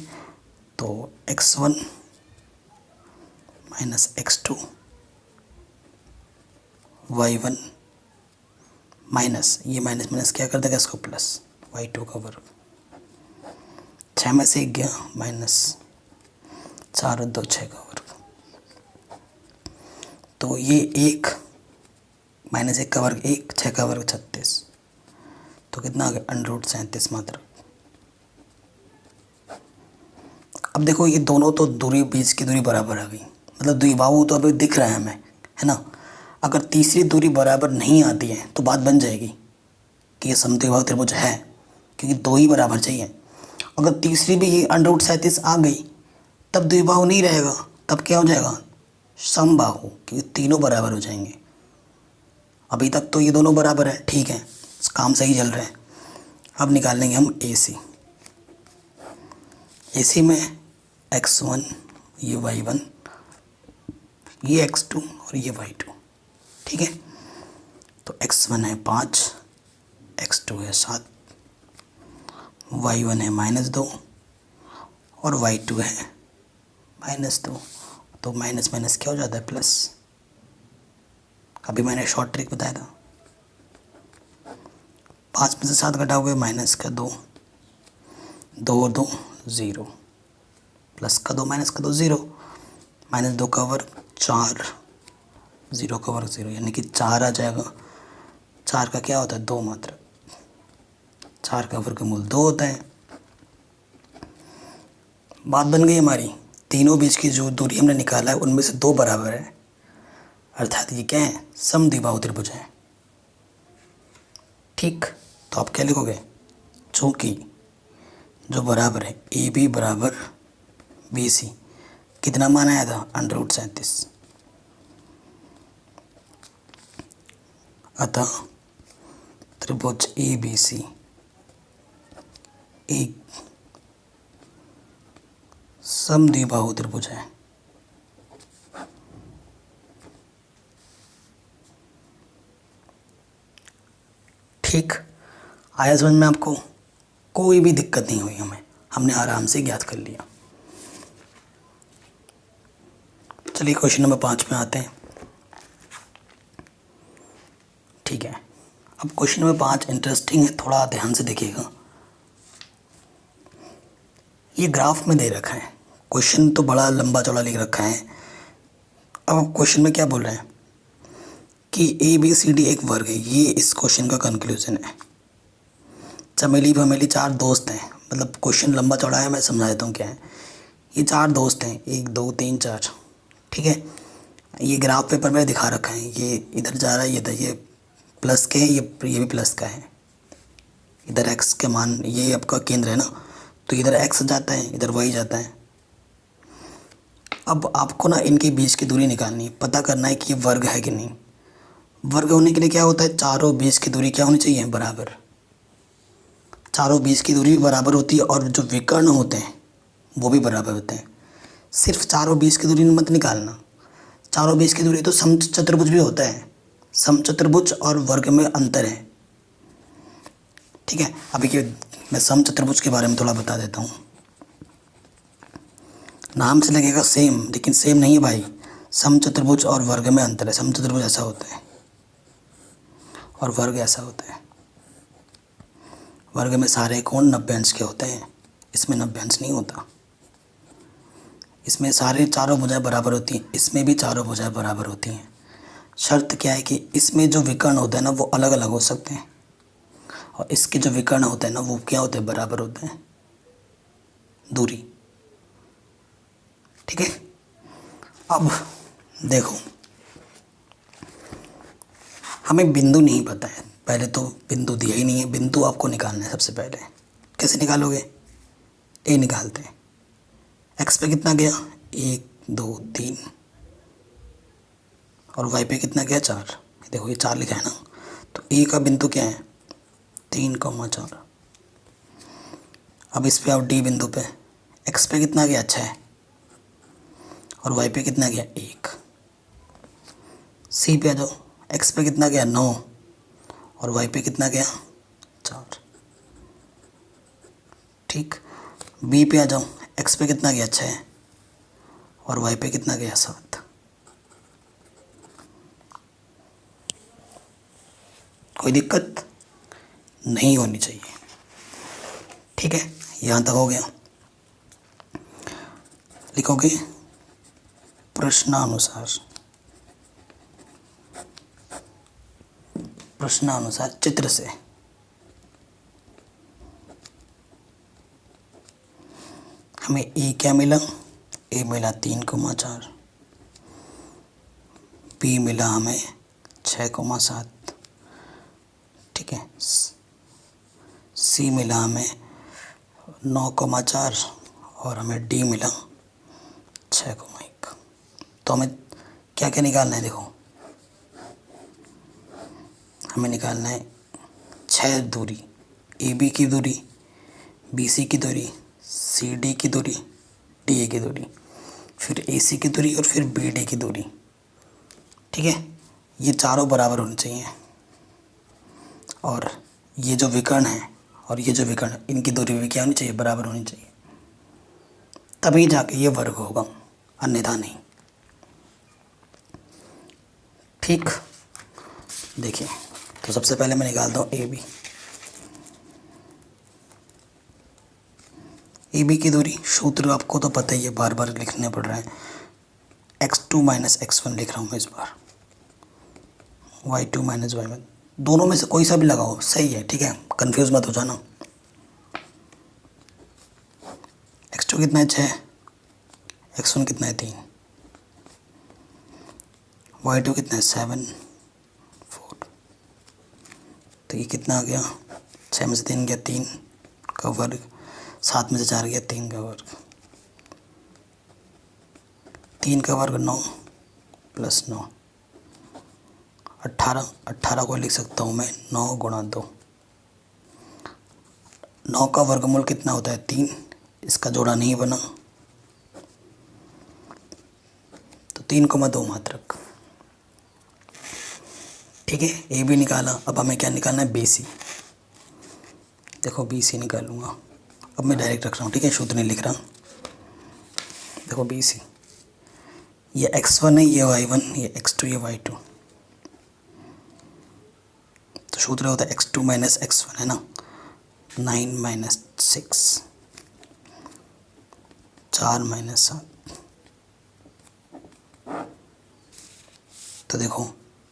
तो x1 minus x2 y1 minus, ये माइनस माइनस क्या कर देगा इसको प्लस, y2 का वर्ग। 6 में से 1 गया, माइनस 4 और 2 6 का वर्ग। तो ये 1 माइनस 1 का वर्ग 1, 6 का वर्ग 36। तो कितना आ गया अंडर रूट 37 मात्रक। अब देखो ये दोनों तो दूरी, बीच की दूरी बराबर आ गई, मतलब द्विबाहु तो अभी दिख रहा है हमें, है ना। अगर तीसरी दूरी बराबर नहीं आती है तो बात बन जाएगी कि ये समद्विबाहु त्रिभुज है, क्योंकि दो ही बराबर चाहिए। अगर तीसरी भी ये अंडर रूट 37 आ गई तब द्विबाहु नहीं रहेगा, तब क्या हो जाएगा समबाहु, क्योंकि तीनों बराबर हो जाएंगे। अभी तक तो ये दोनों बराबर है, ठीक है, काम सही चल रहा है। अब निकालेंगे हम ए सी। ए सी में x1 ये y1 ये x2 और ये y2। ठीक है, तो x1 है 5, x2 है 7, y1 है -2 और y2 है -2। तो माइनस माइनस क्या हो जाता है प्लस। अभी मैंने शॉर्ट ट्रिक बताया था, 5 में से 7 घटाओगे माइनस का 2, 2 और 2 0, प्लस का 2 माइनस का 2 0, -2 का वर्ग 4, 0 का वर्ग 0, यानी कि 4 आ जाएगा। 4 का क्या होता है 2 मात्रक, 4 का वर्गमूल 2 होता है। बात बन गई हमारी। तीनों बीच की जो दूरी हमने निकाला है उनमें से 2 बराबर है, अर्थात ये क्या है समद्विबाहु त्रिभुज है। ठीक, तो आप क्या लिखोगे, चूँकि जो बराबर है ए बी बराबर बी सी, कितना मान आया था अंडर रूट 37। अतः त्रिभुज ए बी सी एक समद्विबाहु त्रिभुज है। ठीक, आया समझ में आपको? कोई भी दिक्कत नहीं हुई हमें, हमने आराम से ज्ञात कर लिया। चलिए क्वेश्चन नंबर 5 में आते हैं। ठीक है, अब क्वेश्चन नंबर 5 इंटरेस्टिंग है, थोड़ा ध्यान से देखिएगा। ये ग्राफ में दे रखा है, क्वेश्चन तो बड़ा लंबा चौड़ा लिख रखा है। अब क्वेश्चन में क्या बोल रहे हैं कि ए बी सी डी एक वर्ग है, ये इस क्वेश्चन का कंक्लूजन है। चमेली भमेली 4 दोस्त हैं, मतलब क्वेश्चन लंबा चौड़ा है, मैं समझा देता हूँ क्या है। ये 4 दोस्त हैं, 1 2 3 4, ठीक है। ये ग्राफ पेपर में दिखा रखा है, ये इधर जा रहा है, ये प्लस के है, ये भी प्लस का है। इधर एक्स के मान, ये आपका केंद्र है ना, तो इधर एक्स जाता है, इधर वाई जाता है। अब आपको ना इनके बीच की दूरी निकालनी है, पता करना है कि ये वर्ग है कि नहीं। वर्ग होने के लिए क्या होता है, चारों बीच की दूरी क्या होनी चाहिए बराबर। चारों बीच की दूरी बराबर होती है और जो विकर्ण होते हैं वो भी बराबर होते हैं। सिर्फ चारों बीच की दूरी मत निकालना, चारों बीच की दूरी तो समचतुर्भुज भी होता है। समचतुर्भुज और वर्ग में अंतर है, ठीक है। अभी के मैं समचतुर्भुज के बारे में थोड़ा बता देता हूँ। नाम से लगेगा सेम, लेकिन सेम नहीं है भाई। समचतुर्भुज और वर्ग में अंतर है। समचतुर्भुज ऐसा होता है और वर्ग ऐसा होता है। वर्ग में सारे कोण 90 अंश के होते हैं, इसमें 90 अंश नहीं होता। इसमें सारे चारों भुजाएं बराबर होती हैं, इसमें भी चारों भुजाएं बराबर होती हैं। शर्त क्या है कि इसमें जो विकर्ण होते हैं ना वो अलग अलग हो सकते हैं, और इसके जो विकर्ण होते हैं ना वो क्या होते हैं बराबर होते हैं दूरी, ठीक है। अब देखो हमें बिंदु नहीं पता है, पहले तो बिंदु दिया ही नहीं है, बिंदु आपको निकालना है सबसे पहले। कैसे निकालोगे? ए निकालते हैं। एक्स पे कितना गया? 1 2 3, और वाई पे कितना गया? 4। देखो ये 4 लिखा है ना, तो ए का बिंदु क्या है? 3,4। अब इस पे आओ डी बिंदु पे, एक्स पे कितना गया? 6, और वाई पे कितना गया? 1। सी पे आ जाओ, एक्स पे कितना गया? 9, और वाई पे कितना गया? 4। ठीक। बी पे आ जाओ, एक्स पे कितना गया? 6, और वाई पे कितना गया? 7। कोई दिक्कत नहीं होनी चाहिए। ठीक है, यहाँ तक हो गया। लिखोगे प्रश्नानुसार, प्रश्नानुसार चित्र से। हमें ए क्या मिला? ए मिला 3,4, बी मिला हमें 6,7, ठीक है, सी मिला हमें 9,4, और हमें डी मिला 6,1। तो हमें क्या क्या निकालना है? देखो, हमें निकालना है 6 दूरी, ए बी की दूरी, बी सी की दूरी, सी डी की दूरी, डी ए की दूरी, फिर ए सी की दूरी, और फिर बी डी की दूरी। ठीक है, ये चारों बराबर होने चाहिए, और ये जो विकर्ण है और ये जो विकर्ण, इनकी दूरी भी क्या होनी चाहिए? बराबर होनी चाहिए, तभी जाके ये वर्ग होगा, अन्यथा नहीं। ठीक, देखिए, तो सबसे पहले मैं निकालता हूँ ए बी। ए बी की दूरी, सूत्र आपको तो पता ही है, बार बार लिखने पड़ रहा है। x2 माइनस x1 लिख रहा हूँ मैं इस बार, y2 माइनस y1, दोनों में से कोई सा भी लगाओ सही है। ठीक है, कंफ्यूज मत हो जाना। x2 कितना है? 6, x1 कितना है? 3, y2 कितना है? 7 4। तो ये कितना आ गया? 6 में से 3 गया 3 का वर्ग, 7 में से 4 गया 3 का वर्ग, 3 का वर्ग 9 प्लस 9 18। 18 को लिख सकता हूँ मैं 9 गुणा 2। 9 का वर्गमूल कितना होता है? 3। इसका जोड़ा नहीं बना, तो 3,2 मात्रक। ठीक है, ए भी निकाला। अब हमें क्या निकालना है? B C. देखो बी सी निकालूंगा, अब मैं डायरेक्ट रख रहा हूँ, ठीक है, शुद्ध नहीं लिख रहा। देखो बी सी, ये x1 है, ये y1, ये x2, ये y2। तो सूत्र होता है x2 माइनस x1, है ना, 9 माइनस 6, 4 माइनस 7। तो देखो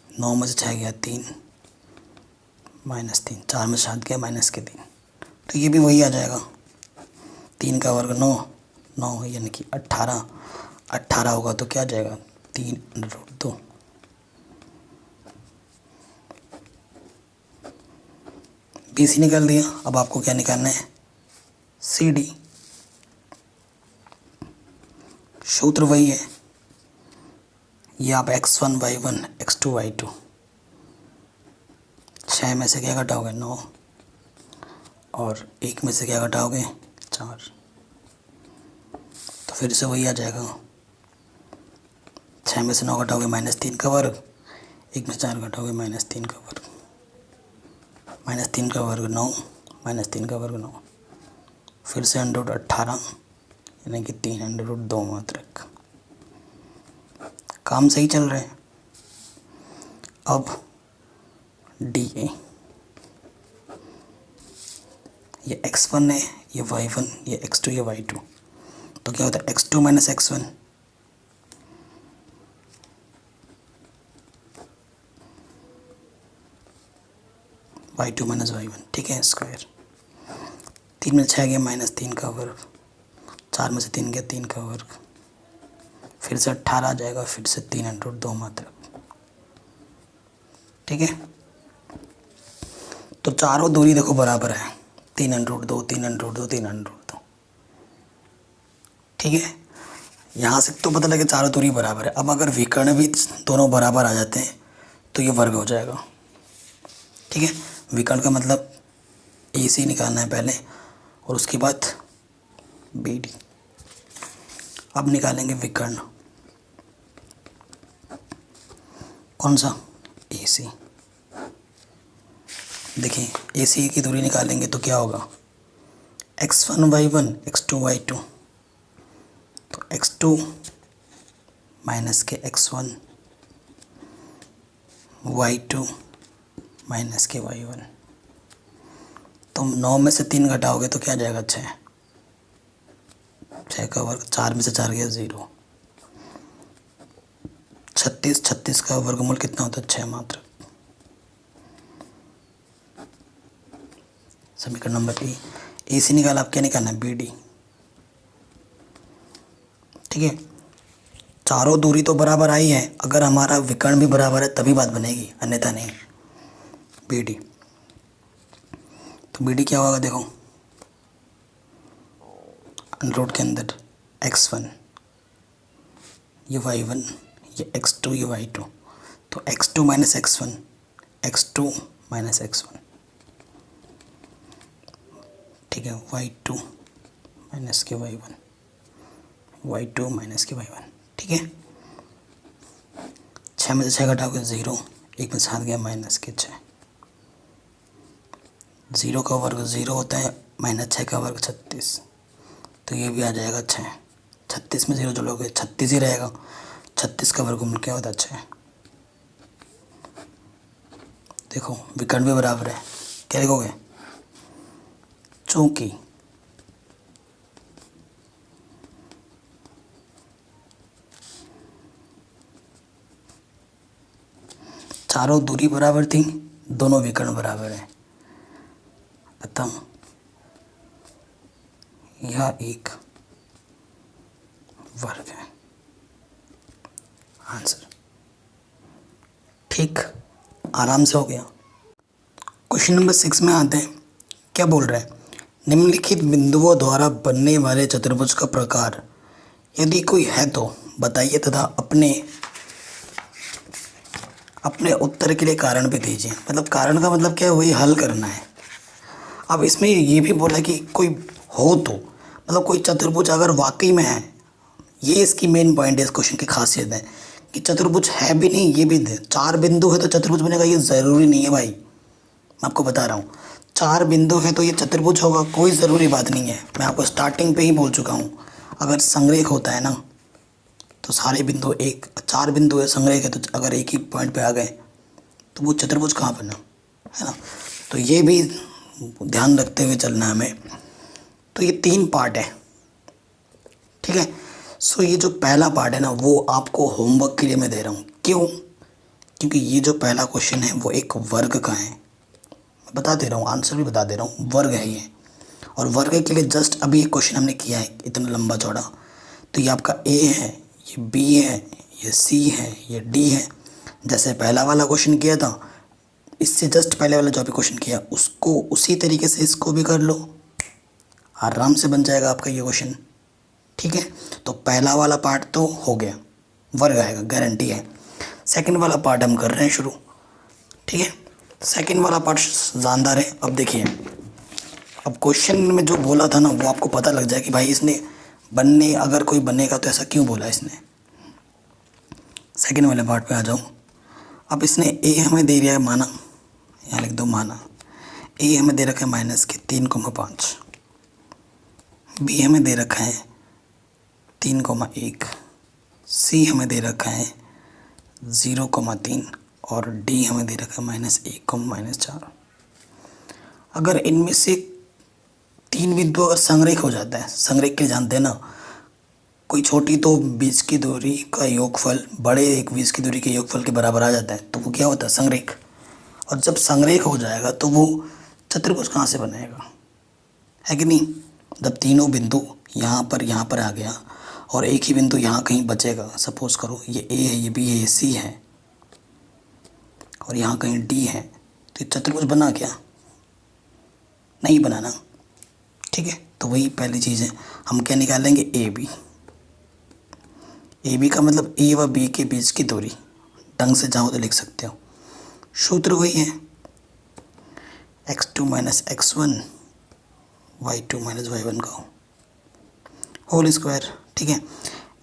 9 में से 6 गया 3, माइनस 3, 4 में से 7 गया माइनस के 3, तो ये भी वही आ जाएगा। 3 का वर्ग 9, 9 यानी कि 18, 18 होगा तो क्या आ जाएगा? 3√2। बी सी निकाल दिया। अब आपको क्या निकालना है? C D. सूत्र वही है, ये आप x1 y1 x2 y2, 6 में से क्या घटाओगे? 9, और 1 में से क्या घटाओगे? 4। तो फिर से वही आ जाएगा, 6 में से 9 घटाओगे -3 का वर्ग, 1 में 4 घटाओगे -3 का वर्ग, -3 का वर्ग 9, -3 का वर्ग 9, फिर से 18 यानी कि 3√2 मात्रक। काम सही चल रहा है। अब डी ए, ये x1 है, ये y1, ये x2, ये y2। तो क्या होता है? x2 minus x1, y2 minus y1, ठीक है, स्क्वायर। 3 में 6 गया -3 का वर्ग, 4 में से 3 गया 3 का वर्ग, फिर से 18 आ जाएगा, फिर से 3√2 मात्रक। ठीक है। तो चारों दूरी देखो बराबर है, 3√2 3√2 3√2, ठीक है। यहाँ से तो पता लगे चारों दूरी बराबर है। अब अगर विकर्ण भी दोनों बराबर आ जाते हैं तो ये वर्ग हो जाएगा, ठीक है। विकर्ण का मतलब AC निकालना है पहले और उसके बाद BD। अब निकालेंगे विकर्ण, कौन सा, AC। देखिए AC की दूरी निकालेंगे तो क्या होगा, x1 y1 x2 y2, तो x2 माइनस के x1 y2 माइनस के y1। तो 9 में से 3 घटाओगे तो क्या जाएगा, 6, 6 का वर्ग, 4 में से 4 गया 0, 36, 36 का वर्गमूल कितना होता है, 6 मात्र। समीकरण नंबर ए। AC निकाला, अब क्या निकालना है, BD, ठीक है। चारों दूरी तो बराबर आई है, अगर हमारा विकर्ण भी बराबर है तभी बात बनेगी, अन्यथा नहीं। BD, तो BD क्या होगा, देखो अंडररूट के अंदर x1 ये y1 ये x2 ये y2, तो x2 minus x1 x2 minus x1, ठीक है। y2 माइनस के y1 y2 माइनस के y1, ठीक है। 6 में से 6 घटाओगे 0, 1 में से 7 गया माइनस के 6, 0 का वर्ग 0 होता है, माइनस 6 का वर्ग 36, तो ये भी आ जाएगा 6। 36 में 0 जोड़ोगे 36 ही रहेगा, 36 का वर्गमूल क्या होता है, 6। देखो विकर्ण भी बराबर है, क्या लिखोगे, चूंकि चारों दूरी बराबर थी, दोनों विकर्ण बराबर है, अतः यह एक वर्ग है। आंसर ठीक, आराम से हो गया। क्वेश्चन नंबर 6 में आते हैं, क्या बोल रहा है, निम्नलिखित बिंदुओं द्वारा बनने वाले चतुर्भुज का प्रकार यदि कोई है तो बताइए तथा अपने उत्तर के लिए कारण भी दीजिए। मतलब कारण का मतलब क्या है, वही हल करना है। अब इसमें ये भी बोला कि कोई हो तो, मतलब कोई चतुर्भुज अगर वाकई में है, ये इसकी मेन पॉइंट है, इस क्वेश्चन की खासियत है कि चतुर्भुज है भी नहीं, ये भी 4 बिंदु है तो चतुर्भुज बनेगा, ये ज़रूरी नहीं है भाई, मैं आपको बता रहा हूँ। 4 बिंदु है तो ये चतुर्भुज होगा, कोई ज़रूरी बात नहीं है, मैं आपको स्टार्टिंग पे ही बोल चुका हूँ। अगर संरेख होता है ना तो सारे बिंदु 4 बिंदु है, संरेख है, तो अगर एक ही पॉइंट पे आ गए तो वो चतुर्भुज कहाँ बना, है ना। तो ये भी ध्यान रखते हुए चलना है हमें। तो ये 3 पार्ट है, ठीक है। सो ये जो पहला पार्ट है ना, वो आपको होमवर्क के लिए मैं दे रहा हूँ। क्यों, क्योंकि ये जो पहला क्वेश्चन है वो एक वर्ग का है, मैं बता दे रहा हूँ, आंसर भी बता दे रहा हूँ, वर्ग है ये। और वर्ग के लिए जस्ट अभी एक क्वेश्चन हमने किया है इतना लंबा चौड़ा, तो ये आपका A है, ये B है, ये C है, ये D है। जैसे पहला वाला क्वेश्चन किया था, इससे जस्ट पहले वाला जो भी क्वेश्चन किया उसको उसी तरीके से इसको भी कर लो, आराम से बन जाएगा आपका ये क्वेश्चन, ठीक है। तो पहला वाला पार्ट तो हो गया, वर्ग आएगा, गारंटी है। सेकंड वाला पार्ट हम कर रहे हैं शुरू, ठीक है। सेकंड वाला पार्ट जानदार है। अब देखिए, अब क्वेश्चन में जो बोला था ना वो आपको पता लग जाए कि भाई इसने अगर कोई बनेगा तो ऐसा क्यों बोला इसने। सेकंड वाले पार्ट पे आ जाऊँ। अब इसने A हमें दे दिया है माना, यहाँ लिख दो माना, A हमें दे रखा है माइनस के 3,5, B हमें दे रखा है 3,1, C हमें दे रखा है 0,3 और D हमें दे रखा है -1, -4। अगर इनमें से 3 बिंदु अगर संरेख हो जाता है, संरेख के जानते हैं ना, कोई छोटी तो 20 की दूरी का योगफल बड़े एक 20 की दूरी के योगफल के बराबर आ जाता है, तो वो क्या होता है, संरेख। और जब संरेख हो जाएगा तो वो चतुर्भुज कहाँ से बनेगा, है कि नहीं। जब तीनों बिंदु यहाँ पर आ गया और एक ही बिंदु यहाँ कहीं बचेगा, सपोज करो ये A है, ये B है, ये C है, और यहाँ कहीं डी है, तो ये चतुर्भुज बना क्या? नहीं बनाना। ठीक है, तो वही पहली चीज़ है। हम क्या निकालेंगे? A B. ए बी का मतलब ए व बी के बीच की दूरी। ढंग से चाहो तो लिख सकते हो, सूत्र वही है, x2 minus x1 y2 minus y1 का होल स्क्वायर। ठीक है,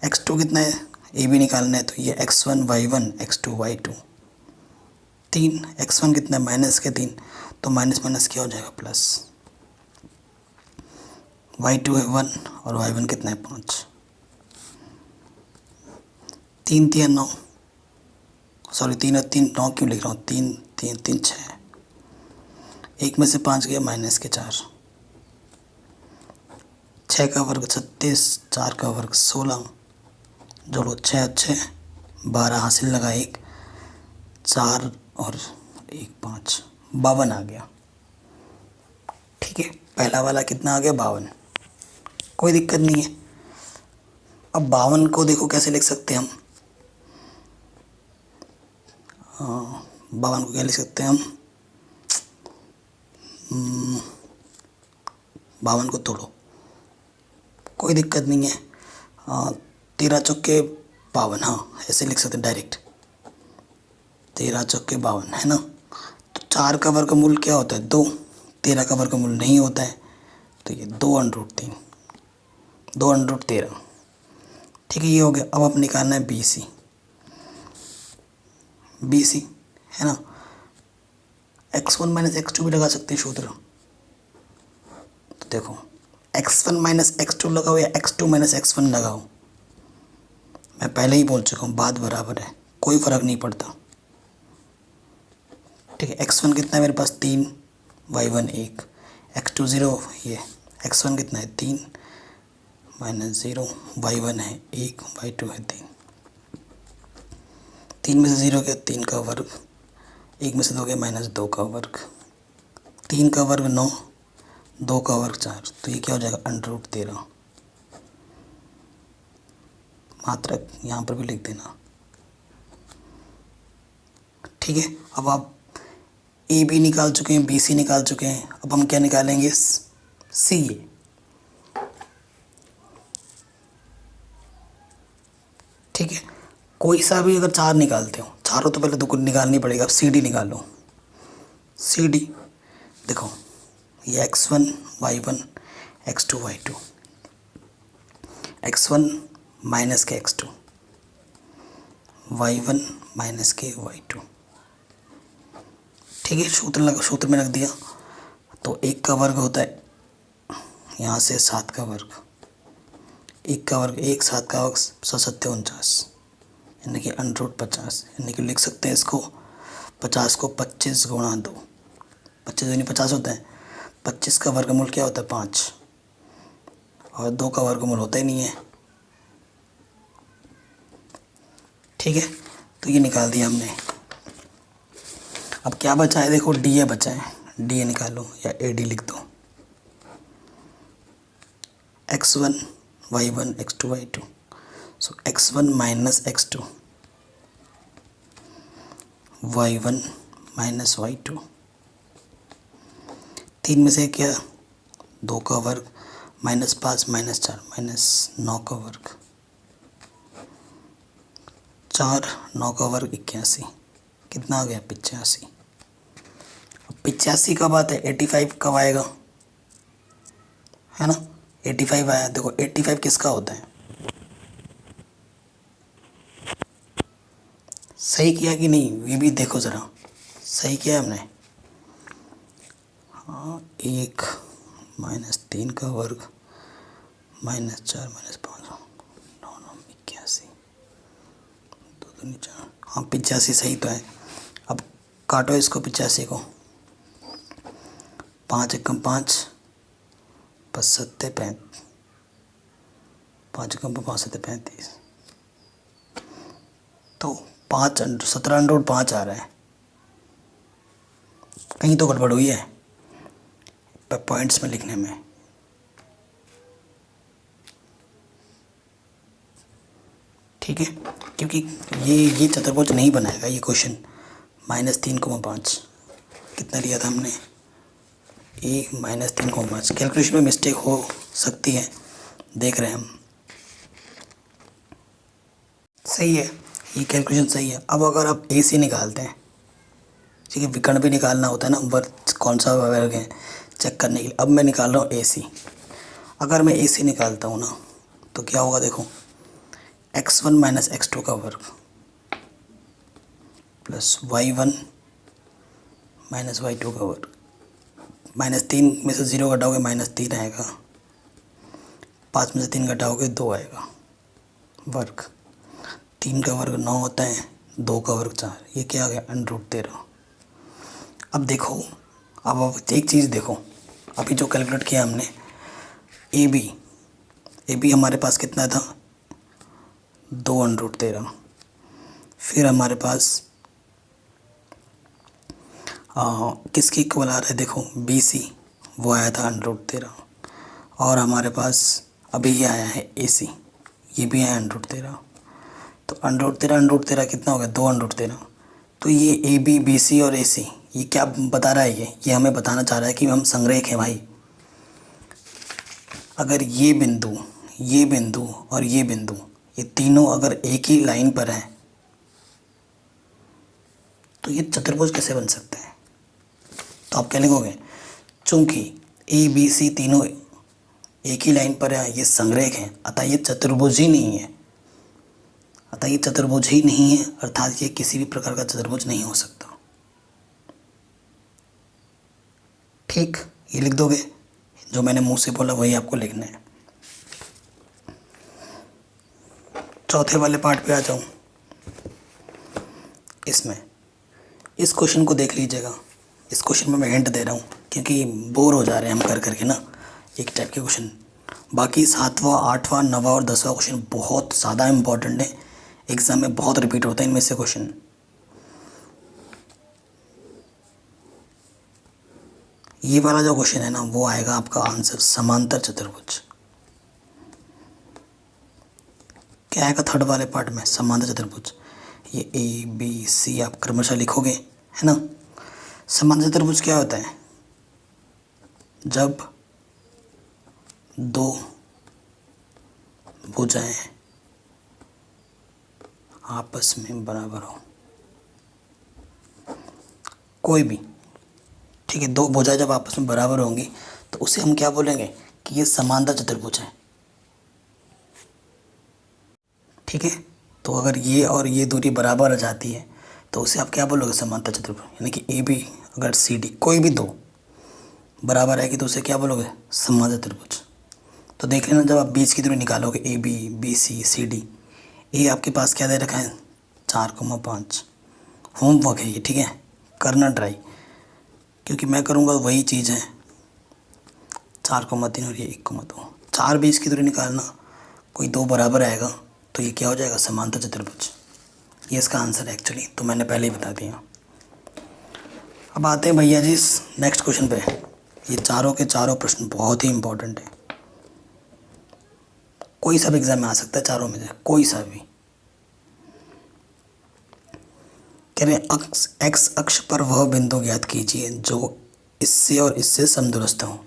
x2 कितना है? ए बी निकालना है, तो ये x1 y1 x2 y2 3। x1 कितना है? माइनस के 3, तो माइनस माइनस क्या हो जाएगा? प्लस। y2 है 1 और y1 कितना है? 5। 3 3 9, सॉरी 3 और 3 9 क्यों लिख रहा हूँ? 3 3 3 6, एक में से 5 गया माइनस के 4, 6 का वर्ग 36, 4 का वर्ग 16, जोड़ो 6 अच्छे 12, हासिल लगा 1, 4 और 1 5, 52 आ गया। ठीक है, पहला वाला कितना आ गया? 52। कोई दिक्कत नहीं है। अब 52 को देखो कैसे लिख सकते हैं हम? 52 को क्या लिख सकते हैं हम? 52 को तोड़ो, कोई दिक्कत नहीं है। 13 चौके 52, हाँ ऐसे लिख सकते हैं डायरेक्ट, 13 चौके 52 है ना। तो 4 का वर्गमूल क्या होता है? 2। 13 का वर्गमूल नहीं होता है, तो ये 2√3, 2√13। ठीक है, ये हो गया। अब आप निकालना है बी सी। बी सी है ना, x1 माइनस x2 भी लगा सकते हैं सूत्र। तो देखो x1 माइनस x2 लगाओ या x2 माइनस x1 लगाओ, मैं पहले ही बोल चुका हूँ बात बराबर है, कोई फ़र्क नहीं पड़ता। ठीक है, x1 कितना है मेरे पास? 3, y1 1, x2 0, ये x1 कितना है? 3 माइनस 0, y1 है 1, y2 है 3। 3 में से 0 गया 3 का वर्ग, 1 में से 2 गया माइनस 2 का वर्ग, 3 का वर्ग 9, 2 का वर्ग 4, तो ये क्या हो जाएगा? √13। मात्रक यहाँ पर भी लिख देना। ठीक है, अब आप ए बी निकाल चुके हैं, बी सी निकाल चुके हैं, अब हम क्या निकालेंगे? सी ए। ठीक है, कोई सा भी अगर 4 निकालते हो, चारों तो पहले तो कुछ निकालनी पड़ेगा। अब सी डी निकालो। सी डी देखो, ये x1 y1 x2 y2, x1 minus के x2, y1 माइनस के y2। ठीक है, सूत्र में रख दिया। तो 1 का वर्ग होता है यहाँ से 7 का वर्ग, 1 का वर्ग 1, 7 का वर्ग 7 49, यानी कि √50, यानी कि लिख सकते हैं इसको 50 को 25 गुणा 2, 25 यानी 50 होता है। 25 का वर्गमूल क्या होता है? 5, और 2 का वर्गमूल होता ही नहीं है। ठीक है, तो ये निकाल दिया हमने। अब क्या बचा है? देखो डी ए बचा है, डी ए निकालो या ए डी लिख दो। x1 y1 x2 y2, सो x1 minus x2 y1 minus y2, 3 में से क्या? 2 का वर्ग माइनस 5 माइनस 4 माइनस 9 का वर्ग, 4 9 का वर्ग 81, कितना आ गया? 85। अब 85 कब आता है? 85 कब आएगा? है ना, 85 आया। देखो 85 किसका होता है? सही किया कि नहीं? ये भी देखो ज़रा, सही किया हमने। हाँ, 1 माइनस 3 का वर्ग माइनस 4 माइनस 5 9 9 81, 2 2 4, हाँ 85 सही तो है। अब काटो इसको 85 को, 5 एकम 5, 5 सत्ते 35, 5 एकम 5 सत्ते 35, तो 5 17√5 आ रहा है। कहीं तो गड़बड़ हुई है पॉइंट्स में लिखने में। ठीक है, क्योंकि ये चतुर्भुज नहीं बनाएगा ये क्वेश्चन, -3,5 कितना लिया था हमने, ए -3,5। कैलकुलेशन में मिस्टेक हो सकती है, देख रहे हैं हम। सही है, ये कैलकुलेशन सही है। अब अगर आप ए सी निकालते हैं, ठीक है, विकर्ण भी निकालना होता है ना, वर्ग कौन सा वर्ग है चेक करने के लिए। अब मैं निकाल रहा हूँ ए सी। अगर मैं ए सी निकालता हूँ ना तो क्या होगा, देखो x1 - x2 का वर्ग प्लस y1 - y2 का वर्ग। -3 में से 0 घटाओगे -3 आएगा, 5 में से 3 घटाओगे 2 आएगा वर्ग। 3 का वर्ग 9 होता है, 2 का वर्ग 4, ये क्या आ गया √13। अब देखो, अब एक चीज़ देखो, अभी जो कैलकुलेट किया हमने ए बी हमारे पास कितना था 2√13। फिर हमारे पास किसकी इक्वल आ रहा है, देखो बी सी, वो आया था √13। और हमारे पास अभी ये आया है ए सी, ये भी आया √13। तो √13 कितना हो गया 2√13। तो ये ए बी सी और ए सी ये क्या बता रहा है, ये हमें बताना चाह रहा है कि हम संरेख हैं भाई। अगर ये बिंदु और ये बिंदु, ये तीनों अगर एक ही लाइन पर हैं तो ये चतुर्भुज कैसे बन सकते हैं। तो आप क्या लिखोगे, चूंकि ए बी सी तीनों एक ही लाइन पर है, ये संरेख हैं, अतः ये चतुर्भुज ही नहीं है, अर्थात ये किसी भी प्रकार का चतुर्भुज नहीं हो सकता। ठीक, ये लिख दोगे, जो मैंने मुंह से बोला वही आपको लिखना है। चौथे वाले पार्ट पे आ जाऊं। इसमें इस क्वेश्चन को देख लीजिएगा। इस क्वेश्चन में मैं हिंट दे रहा हूँ क्योंकि बोर हो जा रहे हैं हम कर करके ना एक टाइप के क्वेश्चन। बाकी 7वां 8वां 9वां और 10वां क्वेश्चन बहुत ज़्यादा इम्पोर्टेंट है, एग्ज़ाम में बहुत रिपीट होता है इनमें से क्वेश्चन। ये वाला जो क्वेश्चन है ना वो आएगा आपका आंसर समांतर चतुर्भुज। क्या आएगा थर्ड वाले पार्ट में, समांतर चतुर्भुज। ये ए बी सी आप क्रमशः लिखोगे, है ना। समांतर चतुर्भुज क्या होता है, जब दो भुजाएं आपस में बराबर हो, कोई भी, ठीक है, दो भुजाएं जब आपस में बराबर होंगी तो उसे हम क्या बोलेंगे कि ये समांतर चतुर्भुज है। ठीक है, तो अगर ये और ये दूरी बराबर आ जाती है तो उसे आप क्या बोलोगे, समांतर चतुर्भुज। यानी कि ए बी अगर सी डी कोई भी दो बराबर आएगी तो उसे क्या बोलोगे, समांतर चतुर्भुज। तो देख लेना, जब आप बीच की दूरी निकालोगे A B B C C D, A आपके पास क्या दे रखा है 4,5। होमवर्क है ये, ठीक है, करना ट्राई, क्योंकि मैं करूँगा वही चीज़ है। 4,3 और ये 1,2, 4 बीच की दूरी निकालना, कोई दो बराबर आएगा तो ये क्या हो जाएगा, समांतर चतुर्भुज। ये इसका आंसर है एक्चुअली, तो मैंने पहले ही बता दिया। अब आते हैं भैया जी नेक्स्ट क्वेश्चन पे। ये चारों के चारों प्रश्न बहुत ही इंपॉर्टेंट है, कोई सा भी एग्जाम में आ सकता है, चारों में से कोई सा भी। कह रहे हैं एक्स अक्ष पर वह बिंदु ज्ञात कीजिए जो इससे और इससे समदूरस्थ हो।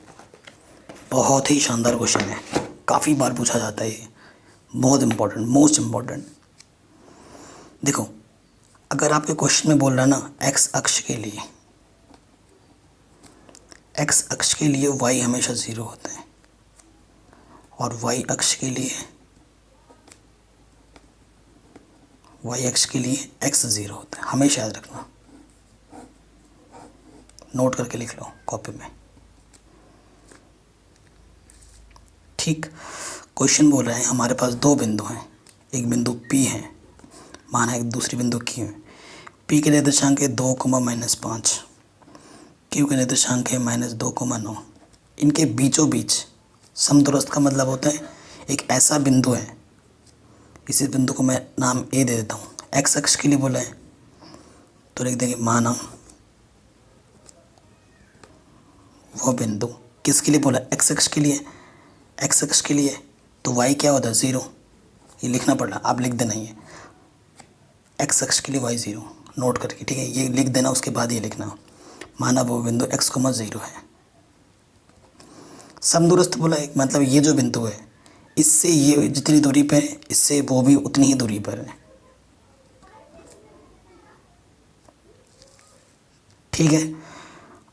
बहुत ही शानदार क्वेश्चन है, काफ़ी बार पूछा जाता है ये, बहुत इंपॉर्टेंट, मोस्ट इम्पॉर्टेंट। देखो, अगर आपके क्वेश्चन में बोल रहा ना एक्स अक्ष के लिए वाई हमेशा 0 होता है और वाई अक्ष के लिए एक्स 0 होता है, हमेशा याद रखना, नोट करके लिख लो कॉपी में। ठीक, क्वेश्चन बोल रहे हैं हमारे पास दो बिंदु हैं, एक बिंदु P है, माना एक दूसरी बिंदु Q है। P के निर्देशांक है 2, -5, Q के निर्देशांक है -2, इनके बीचों बीच समदूरस्थ का मतलब होता है एक ऐसा बिंदु है, इसी बिंदु को मैं नाम A दे देता हूँ। एक्स अक्ष के लिए बोला है तो लिख देंगे माना वो बिंदु, किसके लिए बोला, एक्स अक्ष के लिए, तो y क्या होता है 0, ये लिखना पड़ रहा, आप लिख देना ही है, एक्स अक्ष के लिए y 0। नोट करके, ठीक है, ये लिख देना, उसके बाद ये लिखना, माना वो बिंदु x, 0 है। समदूरस्थ बोला है मतलब ये जो बिंदु है इससे ये जितनी दूरी पर है इससे वो भी उतनी ही दूरी पर है, ठीक है।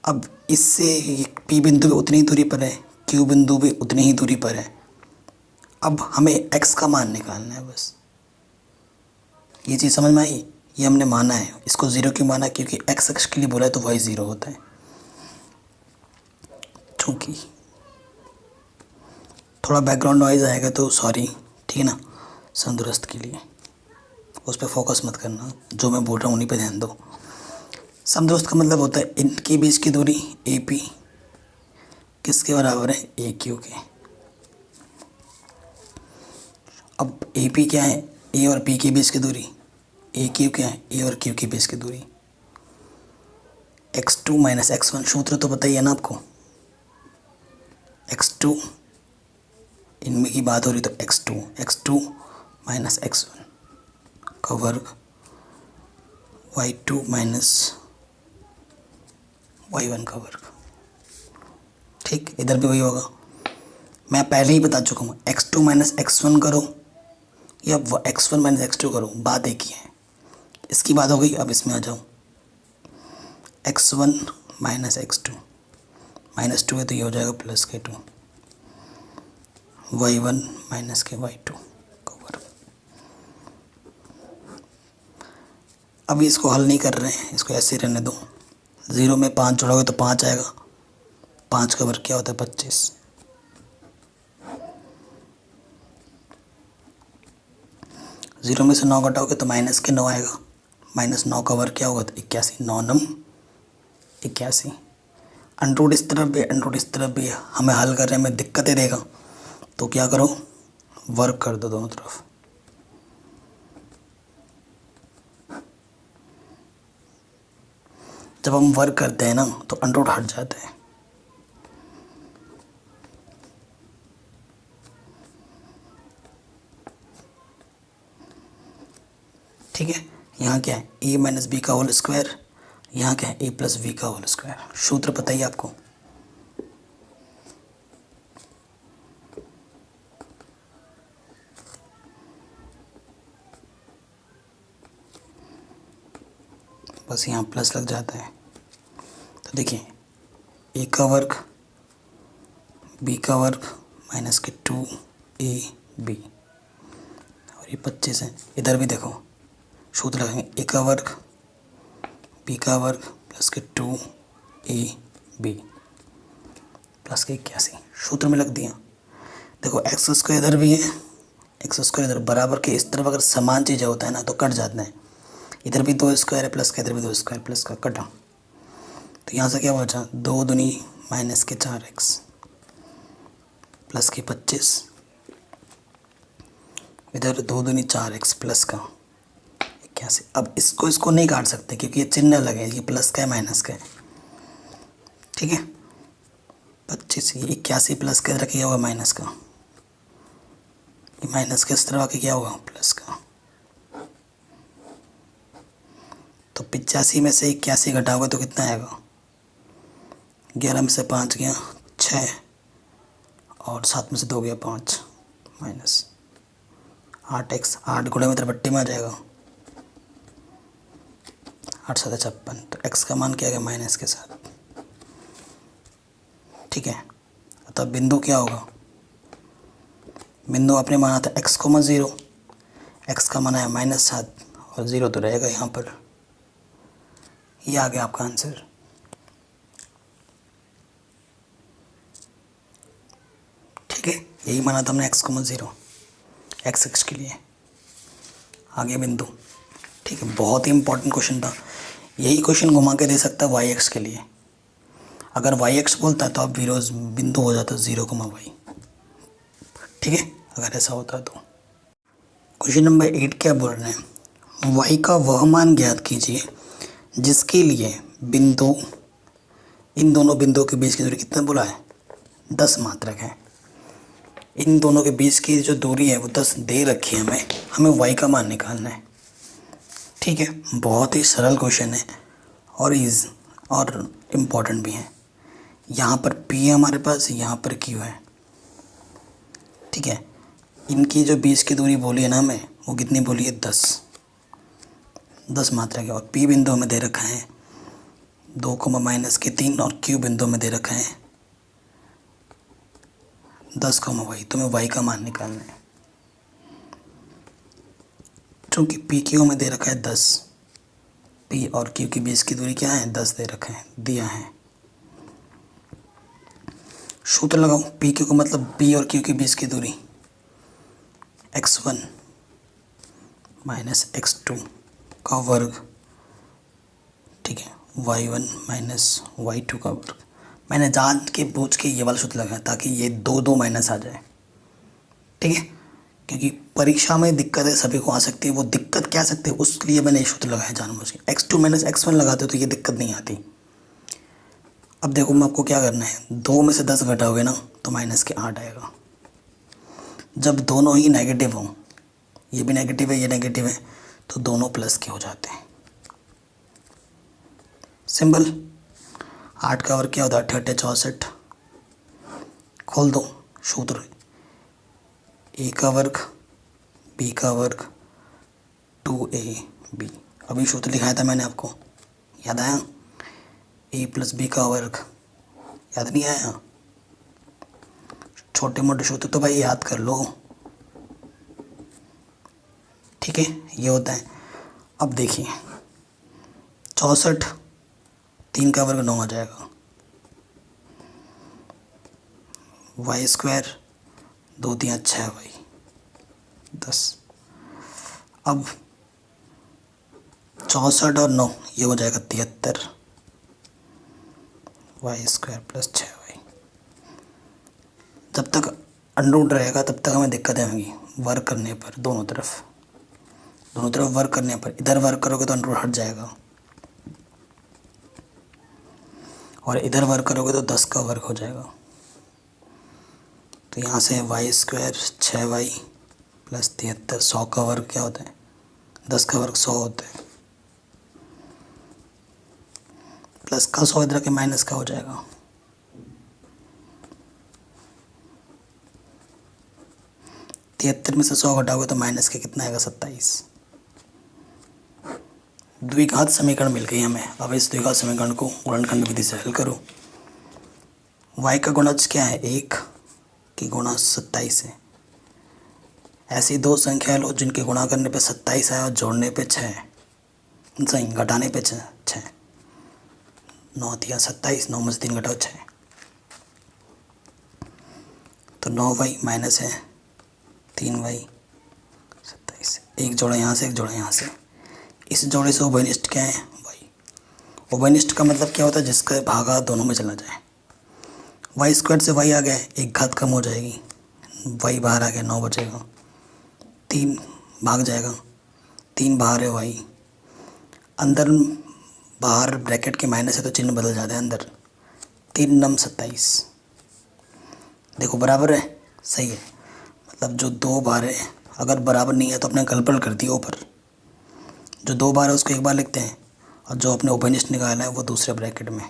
अब इससे P बिंदु भी उतनी ही दूरी पर है, Q बिंदु भी उतनी ही दूरी पर है। अब हमें x का मान निकालना है बस। ये चीज़ समझ में आई? ये हमने माना है, इसको 0 क्यों माना? क्योंकि x अक्ष के लिए बोला है तो y 0 होता है। चूँकि थोड़ा बैकग्राउंड नॉइज़ आएगा तो सॉरी, ठीक है ना। समदूरस्थ के लिए उस पर फोकस मत करना, जो मैं बोल रहा हूँ उन्हीं पे ध्यान दो। समदूरस्थ का मतलब होता है इनके बीच की दूरी AP किसके बराबर है? AQ के। अब AP क्या है? A और P के बीच की दूरी। AQ क्या है? A और Q के बीच की दूरी। x2 - x1 सूत्र तो पता ही है ना आपको। x2 इनमें की बात हो रही तो x2 - x1 का वर्ग, y2 - y1 का वर्ग, ठीक। इधर भी वही होगा, मैं पहले ही बता चुका हूँ। x2 - x1 करो या x1 - x2 करो, बात एक ही है। इसकी बात हो गई, अब इसमें आ जाओ। x1 - x2 -2 है तो ये हो जाएगा +k2, y1 - y2 का वर्ग। अभी इसको हल नहीं कर रहे हैं, इसको ऐसे ही रहने दो। 0 में 5 जोड़ोगे तो 5 आएगा, 5 का वर्ग क्या होता है? 25। 0 में से 9 घटाओगे तो -9 आएगा, -9 का वर्ग क्या होगा? तो 81, 9 9 81। अंडरूट इस तरफ भी, अंडरूट इस तरफ भी, हमें हल करने में दिक्कतें देगा तो क्या करो? वर्ग कर दो दोनों तरफ। जब हम वर्ग करते हैं ना तो अंडरूट हट जाता है, ठीक है। यहाँ क्या है? a - b का होल स्क्वायर, यहाँ क्या है? a + b का होल स्क्वायर। सूत्र पता ही आपको। बस यहाँ प्लस लग जाता है तो देखिए a का वर्ग b का वर्ग -2ab और ये 25 है। इधर भी देखो सूत्र लगाएंगे, a का वर्ग b का वर्ग +2ab +81, सूत्र में लग दिया। देखो x² इधर भी है, x² इधर बराबर के इस तरफ अगर समान चीज़ें होता है ना तो कट जाते हैं। इधर भी 2 स्क्वायर है प्लस का, इधर भी 2 स्क्वायर प्लस का, कटा। तो यहाँ से क्या बचा? 2 दूनी -4x प्लस की 25, इधर 2 दूनी 4x प्लस का 81। अब इसको नहीं काट सकते क्योंकि ये चिन्ह अलग है, ये प्लस का है माइनस का है, ठीक है। 25 ये 81 प्लस का इधर क्या होगा? माइनस का। ये माइनस का इस तरह आके क्या होगा? प्लस का। तो 85 में से 81 घटाओगे तो कितना आएगा? 11 में से 5 गया 6 और 7 में से 2 गया 5 माइनस 8x, 8 गुणे में बट्टी में आ जाएगा, 8 7 56। तो x का मान क्या आएगा? माइनस के साथ, ठीक है। तो बिंदु क्या होगा? बिंदु आपने माना था x, 0, x का माना है -7 और 0 तो रहेगा यहाँ पर। ये आ गया आपका आंसर। ठीक है, यही माना था हमने x, 0 x अक्ष के लिए। आगे बिंदु, ठीक है, बहुत ही इंपॉर्टेंट क्वेश्चन था। यही क्वेश्चन घुमा के दे सकता है y अक्ष के लिए। अगर y अक्ष बोलता है तो आप विरोध बिंदु हो जाता 0, y, ठीक है, अगर ऐसा होता तो। क्वेश्चन नंबर 8 क्या बोल रहे हैं? y का वह मान ज्ञात कीजिए जिसके लिए बिंदु, इन दोनों बिंदुओं के बीच की दूरी कितना बोला है? 10 मात्रक है। इन दोनों के बीच की जो दूरी है वो 10 दे रखी है हमें y का मान निकालना है। ठीक है, बहुत ही सरल क्वेश्चन है और और इम्पोर्टेंट भी है। यहाँ पर P है हमारे पास, यहाँ पर Q है। ठीक है, इनकी जो बीच की दूरी बोली है ना हमें, वो कितनी बोली है? 10 मात्रा की। और P बिंदु में दे रखा है 2, और Q बिंदु में दे रखा है 10, y। तुम्हें y का मान निकालना है। चूँकि P Q में दे रखा है 10, P और Q के बीच की दूरी क्या है? 10 दे रखा है, दिया है। सूत्र लगाओ। P Q का मतलब P और Q के बीच की दूरी x1 माइनस x2 का वर्ग, ठीक है, y1 माइनस y2 का वर्ग। मैंने जान के पूछ के ये वाला सूत्र लगाया ताकि ये दो माइनस आ जाए। ठीक है, क्योंकि परीक्षा में दिक्कतें सभी को आ सकती है, वो दिक्कत क्या आ सकती है उसके मैंने ये सूत्र लगाया जानबूझ के। x2 माइनस x1 लगाते तो ये दिक्कत नहीं आती। अब देखो मैं आपको क्या करना है, 2 में से 10 घटाओगे ना तो माइनस के 8 आएगा। जब दोनों ही नेगेटिव हों, ये भी नेगेटिव है ये नेगेटिव है, तो दोनों प्लस के हो जाते हैं। सिंपल। 8 का वर्ग क्या होता है? 68 64। खोल दो सूत्र, a का वर्ग b का वर्ग 2ab। अभी सूत्र लिखाया था मैंने आपको, याद आया? a प्लस b का वर्ग, याद नहीं आया? छोटे मोटे सूत्र तो भाई याद कर लो। ठीक है, ये होता है। अब देखिए 64, 3 का वर्ग 9 आ जाएगा, वाई स्क्वायर 2 3 6 वाई 10। अब 64 और 9 ये हो जाएगा 73, वाई स्क्वायर प्लस 6 वाई। जब तक अंडररूट रहेगा तब तक हमें दिक्कतें होंगी वर्क करने पर। दोनों तरफ वर्क करने पर, इधर वर्क करोगे तो अंडररूट हट जाएगा और इधर वर्क करोगे तो 10 का वर्ग हो जाएगा। तो यहाँ से वाई स्क्वायर 6 वाई प्लस 73, 100 का वर्ग क्या होता है? 10 का वर्ग 100 होता है। प्लस का 100 इधर के माइनस का हो जाएगा। तिहत्तर में से 100 घटाओगे तो माइनस के कितना आएगा? 27। द्विघात समीकरण मिल गई हमें। अब इस द्विघात समीकरण को गुणनखंड विधि से हल करो। y का गुणज क्या है? 1 की गुणा 27 है। ऐसी दो संख्या लो जिनके गुणा करने पे 27 आए और जोड़ने पे 6, सही घटाने पे 6। 9 तिया 27, 9 में से 3 घटाओ 6, तो 9y माइनस है 3y 27। एक जोड़ा यहाँ से, एक जोड़ा यहाँ से। इस जोड़े से उभयनिष्ठ क्या है? y। उभयनिष्ठ का मतलब क्या होता है? जिसका भागा दोनों में चला जाए। वाई स्क्वायर से y आ गया, एक घात कम हो जाएगी, y बाहर आ गया, 9 बचेगा, 3 भाग जाएगा, 3 बाहर है y, अंदर बाहर ब्रैकेट के माइनस है तो चिन्ह बदल जाता है अंदर। 3 9 27, देखो बराबर है, सही है। मतलब जो 2 बार है अगर बराबर नहीं है तो अपने गलपल कर दिया ऊपर। जो 2 बार है उसको एक बार लिखते हैं और जो अपने उभयनिष्ठ निकाला है वो दूसरे ब्रैकेट में।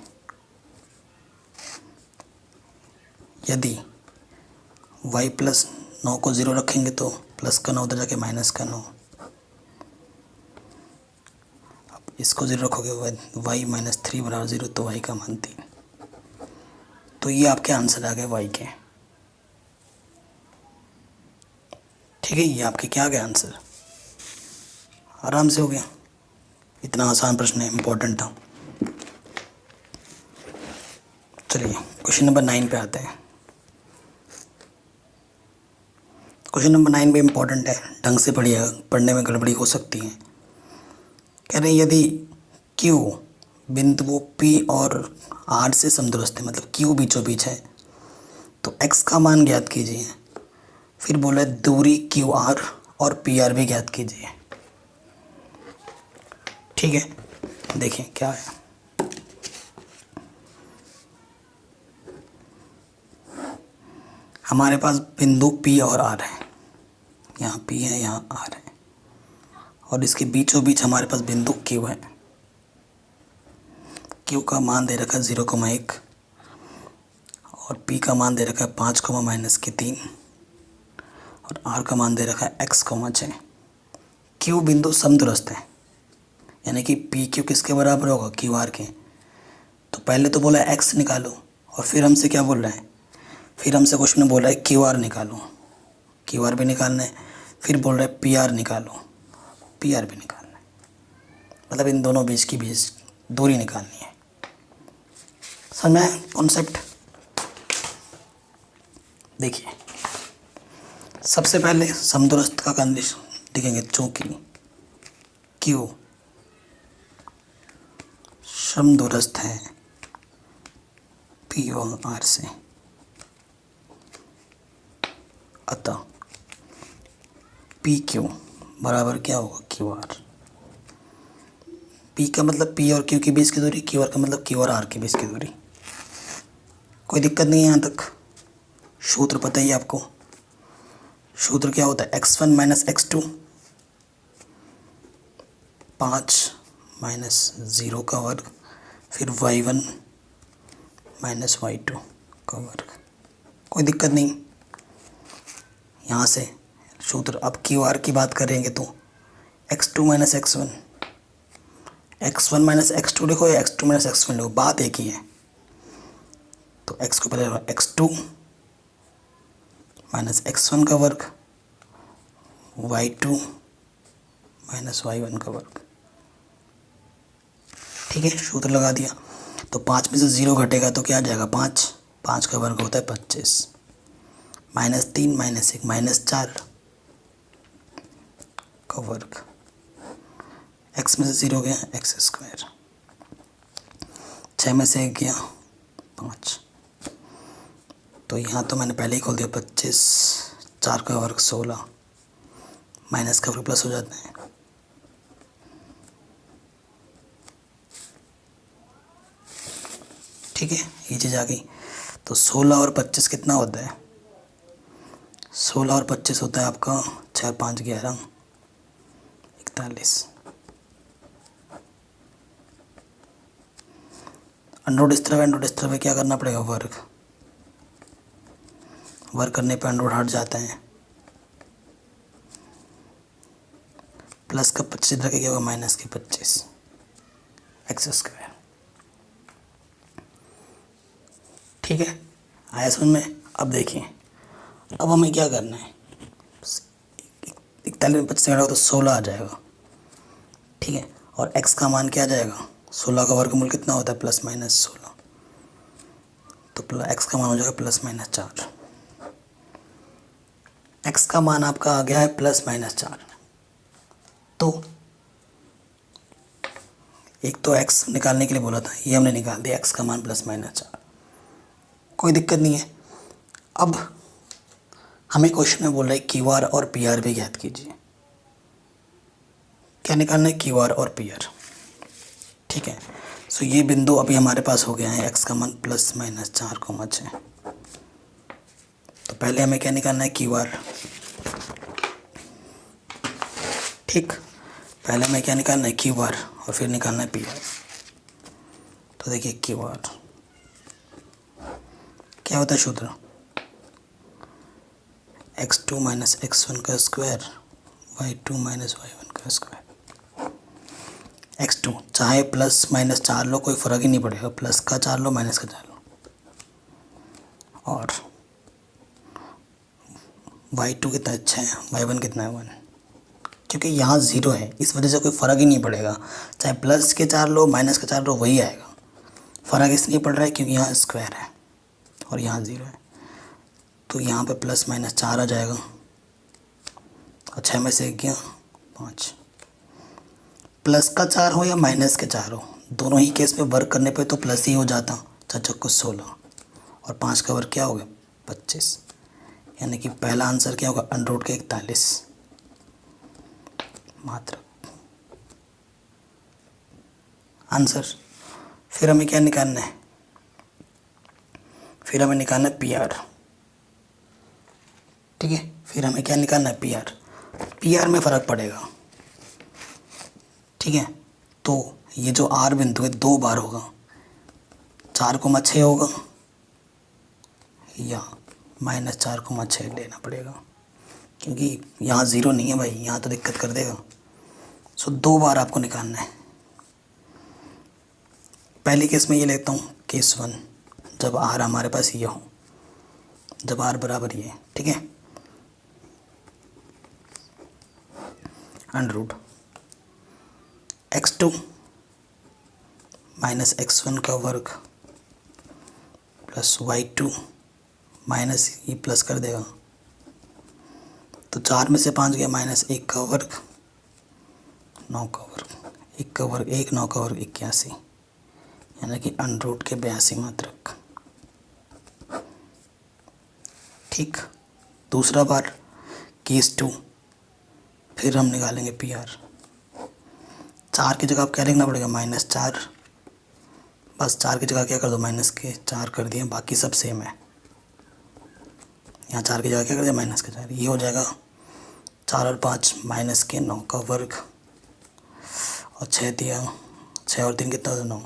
यदि y प्लस 9 को 0 रखेंगे तो प्लस का 9 उधर जाके माइनस का 9। अब इसको 0 रखोगे y माइनस 3 बराबर 0, तो y का मान 3। तो ये आपके आंसर आ गए y के। ठीक है, ये आपके क्या आ गए आंसर? आराम से हो गया। इतना आसान प्रश्न है, इम्पोर्टेंट था। चलिए क्वेश्चन नंबर 9 पे आते हैं। क्वेश्चन नंबर 9 भी इम्पोर्टेंट है, ढंग से पढ़िएगा, पढ़ने में गड़बड़ी हो सकती है। कह रहे हैं यदि Q बिंदु P और R से समदूरस्थ है, मतलब Q बीचों बीच है, तो x का मान ज्ञात कीजिए। फिर बोला दूरी QR और PR भी ज्ञात कीजिए। ठीक है, देखिए क्या है। हमारे पास बिंदु P और R है, यहाँ P है यहाँ R है, और इसके बीचों बीच हमारे पास बिंदु क्यू है। क्यू का मान दे रखा है 0,1 और पी का मान दे रखा है 5, -3 और आर का मान दे रखा है x,6। क्यू बिंदु समदूरस्थ है, यानी कि पी क्यू किसके बराबर होगा, क्यू आर के। तो पहले तो बोला x निकालो और फिर हमसे क्या बोल रहा है, फिर हमसे क्वेश्चन में बोल रहा है क्यू आर निकालो, क्यू आर भी निकालना है। फिर बोल रहा है पी आर निकालो, पी आर भी निकालना है। मतलब इन दोनों बीच की बीच दूरी निकालनी है। समझ में आया कॉन्सेप्ट? देखिए सबसे पहले समदूरस्थ का कंडीशन लिखेंगे, चूंकि क्यू समदूरस्थ है पी और आर से, अतः पी क्यू बराबर क्या होगा, क्यू आर। पी का मतलब पी और क्यू के बीच की दूरी, क्यू आर का मतलब क्यू और आर के बीच की दूरी। कोई दिक्कत नहीं है यहाँ तक? सूत्र पता ही है आपको। सूत्र क्या होता है, x1 - x2, 5 - 0 का वर्ग, फिर y1 - y2 का वर्ग। कोई दिक्कत नहीं यहाँ से सूत्र। अब क्यू आर की बात करेंगे तो x2 - x1, x1 - x2 लिखो या x2 - x1 लिखो, बात एक ही है। तो x को पहले x2 - x1 का वर्ग, y2 - y1 का वर्ग। ठीक है, सूत्र लगा दिया। तो 5 में से 0 घटेगा तो क्या आ जाएगा, 5। 5 का वर्ग होता है 25, -3 -1 -4 का वर्ग। x में से 0 गया x², 6 में से 1 गया 5। तो यहाँ तो मैंने पहले ही खोल दिया 25, 4 का वर्ग 16, माइनस का वर्ग प्लस हो जाता है। ठीक है, ये चीज़ आ गई। तो 16 और 25 कितना होता है, 16 और 25 होता है आपका 6 5 11 41। अंडरवुड इस तरफ है, क्या करना पड़ेगा, वर्ग। वर्ग करने पर अंडरवुड हट जाता है। प्लस का 25 इधर क्या होगा, माइनस के 25 x²। ठीक है, आया समझ में? अब देखिए, अब हमें क्या करना है, 41 में 25 घटाओ तो 16 आ जाएगा। ठीक है, और x का मान क्या आ जाएगा, 16 का वर्गमूल कितना होता है, +-16। तो x का मान हो जाएगा +-4। x का मान आपका आ गया है +-4। तो एक तो x निकालने के लिए बोला था, ये हमने निकाल दिया, x का मान +-4। कोई दिक्कत नहीं है। अब हमें क्वेश्चन में बोल रहा है क्यू आर और पी आर भी ज्ञात कीजिए। क्या निकालना है, क्यू आर और पी आर। ठीक है, सो ये बिंदु अभी हमारे पास हो गया है, x का मान +-4,6। तो पहले हमें क्या निकालना है, क्यू आर। ठीक, पहले हमें क्या निकालना है, क्यू आर, और फिर निकालना है पी आर। तो देखिए क्यू आर क्या होता है सूत्र, x2 - x1 का स्क्वायर, y2 - y1 का स्क्वायर। x2 चाहे +-4 लो, कोई फ़र्क ही नहीं पड़ेगा, प्लस का 4 लो माइनस का 4 लो। और y2 कितना अच्छा है, y1 कितना है 1, क्योंकि यहाँ 0 है, इस वजह से कोई फ़र्क ही नहीं पड़ेगा। चाहे प्लस के 4 लो माइनस का 4 लो, वही आएगा। फ़र्क इसलिए पड़ रहा है क्योंकि यहाँ स्क्वायर है और यहाँ 0 है। तो यहाँ पे +-4 आ जाएगा, और 6 में से 1 गया 5। प्लस का 4 हो या माइनस के 4 हो, दोनों ही केस में वर्क करने पे तो प्लस ही हो जाता। 4 को 16 और 5 का वर्ग क्या हो गया, 25। यानी कि पहला आंसर क्या होगा, √41 मात्र आंसर। फिर हमें क्या निकालना है, फिर हमें निकालना है पी आर। ठीक है, फिर हमें क्या निकालना है, पी आर। पी आर में फ़र्क पड़ेगा, ठीक है। तो ये जो आर बिंदु है 2 बार होगा, 4,6 होगा या -4,6 लेना पड़ेगा, क्योंकि यहाँ 0 नहीं है भाई, यहाँ तो दिक्कत कर देगा। सो 2 बार आपको निकालना है। पहली केस में ये लेता हूँ, केस 1, जब आर हमारे पास ये हो, जब आर बराबर ये, ठीक है, अंडर x2 माइनस x1 का वर्ग प्लस y2 माइनस ये प्लस कर देगा, तो 4 में से 5 गया, -1 का वर्ग, 9 का वर्ग, 1 का वर्ग 1, 9 का वर्ग 81, यानी कि अंडर के 82 मात्रक। ठीक। दूसरा बार केस 2, फिर हम निकालेंगे पी आर। 4 की जगह आप क्या लिखना पड़ेगा, -4, बस 4 की जगह क्या कर दो, -4 कर दिया, बाकी सब सेम है। यहाँ 4 की जगह क्या कर दिया, -4, ये हो जाएगा 4 और 5 -9 का वर्ग, और 6 दिया, 6 और 3 कितना, 9,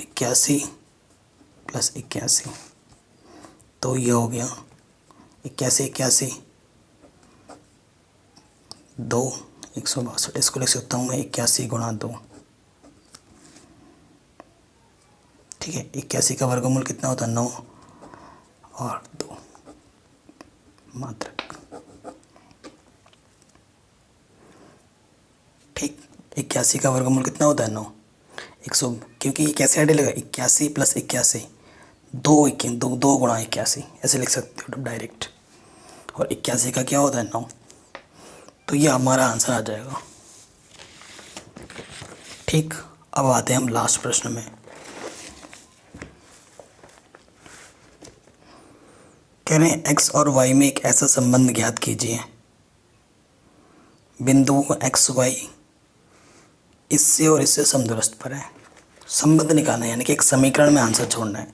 81 प्लस 81, तो ये हो गया 81, 2, 162। इसको लिख सकता हूँ मैं 81 गुणा 2, ठीक है। 81 का वर्गमूल कितना होता है, 9 और 2 मात्रक। ठीक। 81 का वर्गमूल कितना होता है, 9, 100, क्योंकि ये कैसे ऐड लगेगा, 81 प्लस 81, 2 गुणा 81, ऐसे लिख सकते हो डायरेक्ट, और 81 का क्या होता है, 9, तो ये हमारा आंसर आ जाएगा। ठीक। अब आते हैं हम लास्ट प्रश्न में। कह रहे हैं x और y में एक ऐसा संबंध ज्ञात कीजिए, बिंदु x y इससे और इससे समदूरस्थ पर है। संबंध निकालना है, यानी कि एक समीकरण में आंसर छोड़ना है।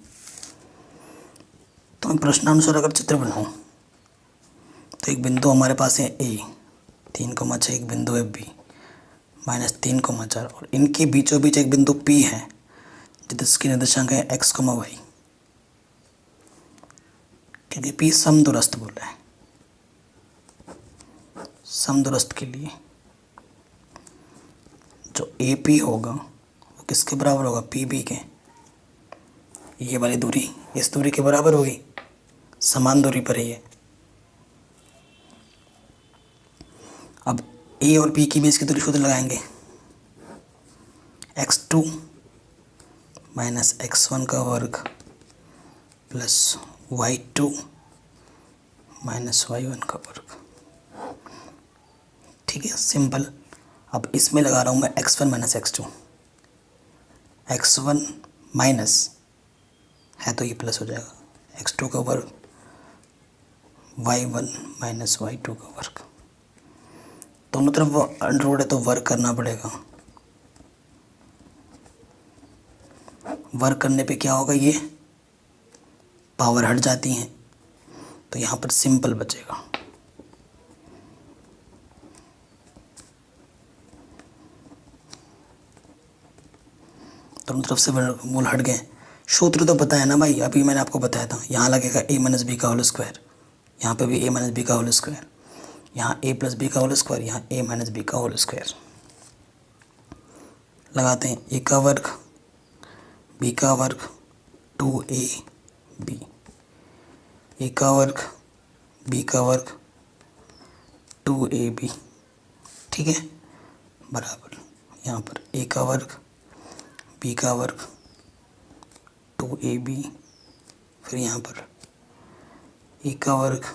तो मैं प्रश्नानुसार अगर चित्र बनाऊं, तो एक बिंदु हमारे पास है a, 3,6, एक बिंदु है b, -3,4, और इनके बीचों बीच एक बिंदु p है जिसकी निर्देशांक है x, y, क्योंकि p समदूरस्थ बोला है। समदूरस्थ के लिए जो AP होगा वो किसके बराबर होगा, PB के। ये वाली दूरी इस दूरी के बराबर होगी, समान दूरी पर ही है। अब A और B के बीच की दूरी सूत्र लगाएंगे, x2 माइनस x1 का वर्ग प्लस y2 माइनस y1 का वर्ग। ठीक है, सिंपल। अब इसमें लगा रहा हूँ मैं x1 minus x2, x1 minus है तो ये प्लस हो जाएगा, x2 का वर्ग, y1 माइनस y2 का वर्ग। दोनों तरफ अंडर रूट है तो वर्ग करना पड़ेगा। वर्ग करने पे क्या होगा, ये पावर हट जाती हैं, तो यहाँ पर सिंपल बचेगा। दोनों तरफ से वर्गमूल हट गए। सूत्र तो पता है ना भाई, अभी मैंने आपको बताया था। यहाँ लगेगा a माइनस बी का होल स्क्वायर, यहाँ पे भी a माइनस बी का होल स्क्वायर, यहाँ a प्लस बी का होल स्क्वायर, यहाँ a माइनस बी का होल स्क्वायर। लगाते हैं, a का वर्ग b का वर्ग 2ab, a का वर्ग b का वर्ग 2ab, ठीक है, बराबर यहाँ पर a का वर्ग b का वर्ग 2ab, फिर यहाँ पर a का वर्ग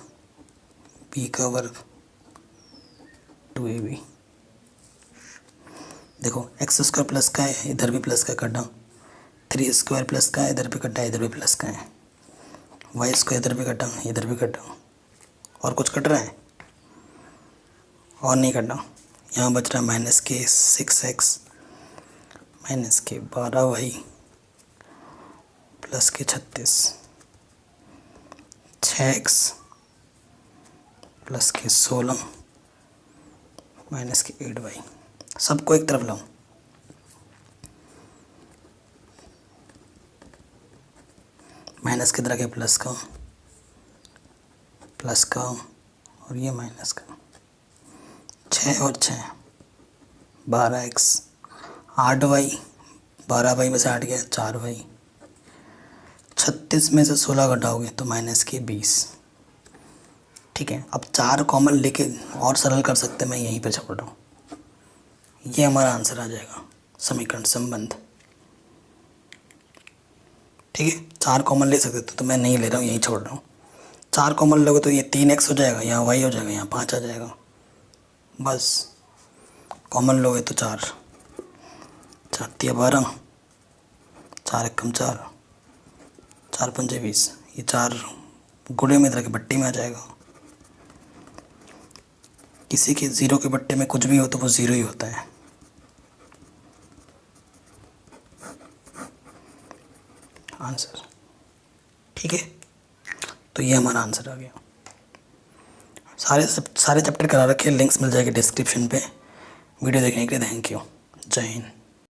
b का वर्ग 2ab। देखो एक्स स्क्वायर प्लस का है, इधर भी प्लस का कटा, 3 स्क्वायर प्लस का है, इधर भी कटा, इधर भी प्लस का है, वाई स्क्वायर इधर भी कटा, इधर भी कटा, और कुछ कट रहा है और नहीं कटा। यहाँ बच रहा है माइनस के 6x माइनस के 12y प्लस के 36, 6x प्लस के 16 माइनस के 8y। सबको एक तरफ लाओ, माइनस किधर आ गया, प्लस का और ये माइनस का। 6 और 6 12x, 8y, 12y में से 8 गया 4y, 36 में से 16 घटाओगे तो माइनस के 20। ठीक है, अब 4 कॉमन लेके और सरल कर सकते हैं, मैं यहीं पे छोड़ रहा हूँ। ये हमारा आंसर आ जाएगा, समीकरण संबंध। ठीक है, 4 कॉमन ले सकते थे तो मैं नहीं ले रहा हूँ, यहीं छोड़ रहा हूँ। 4 कॉमन लोगे तो ये 3x हो जाएगा, यहाँ y हो जाएगा, यहाँ 5 आ जाएगा। बस कॉमन लोगे तो 4 4 तिया 12, 4 एकम 4, 4 पंजे 20, ये 4 गुणे में तरह के बट्टे में आ जाएगा। किसी के 0 के बट्टे में कुछ भी हो तो वो 0 ही होता है। आंसर। ठीक है, तो ये हमारा आंसर आ गया। सारे चैप्टर करा रखे, लिंक्स मिल जाएंगे डिस्क्रिप्शन पे। वीडियो देखने के लिए थैंक यू। जय हिंद।